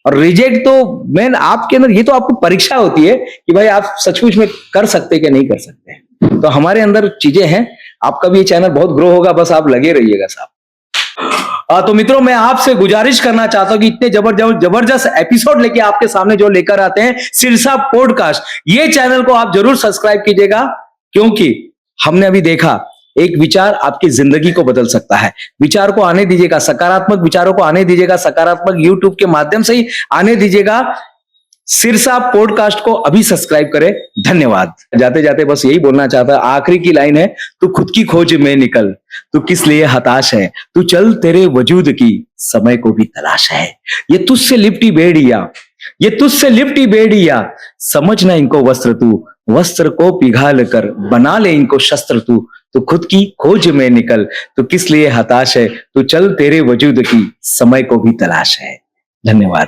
और रिजेक्ट तो मेन आपके अंदर, ये तो आपको परीक्षा होती है कि भाई आप सचमुच में कर सकते कि नहीं कर सकते। तो हमारे अंदर चीजें हैं। आपका भी ये चैनल बहुत ग्रो होगा, बस आप लगे रहिएगा साहब। तो मित्रों, मैं आपसे गुजारिश करना चाहता हूं कि इतने जबरदस्त एपिसोड लेके आपके सामने जो लेकर आते हैं सिरसा पॉडकास्ट, ये चैनल को आप जरूर सब्सक्राइब कीजिएगा, क्योंकि हमने अभी देखा एक विचार आपकी जिंदगी को बदल सकता है। विचार को आने दीजिएगा, सकारात्मक विचारों को आने दीजिएगा, सकारात्मक यूट्यूब के माध्यम से ही आने दीजिएगा। सिरसा पॉडकास्ट को अभी सब्सक्राइब करें। धन्यवाद। जाते जाते बस यही बोलना चाहता है, आखिरी की लाइन है, तू खुद की खोज में निकल, तू किस लिए हताश है, तू चल तेरे वजूद की समय को भी तलाश है। ये तुझसे लिपटी बेड़िया, ये तुझसे लिपटी बेड़िया, समझना इनको वस्त्र तू, वस्त्र को पिघाल कर बना ले इनको शस्त्र तू। तू खुद की खोज में निकल, तू किस लिए हताश है, तू चल तेरे वजूद की समय को भी तलाश है। धन्यवाद।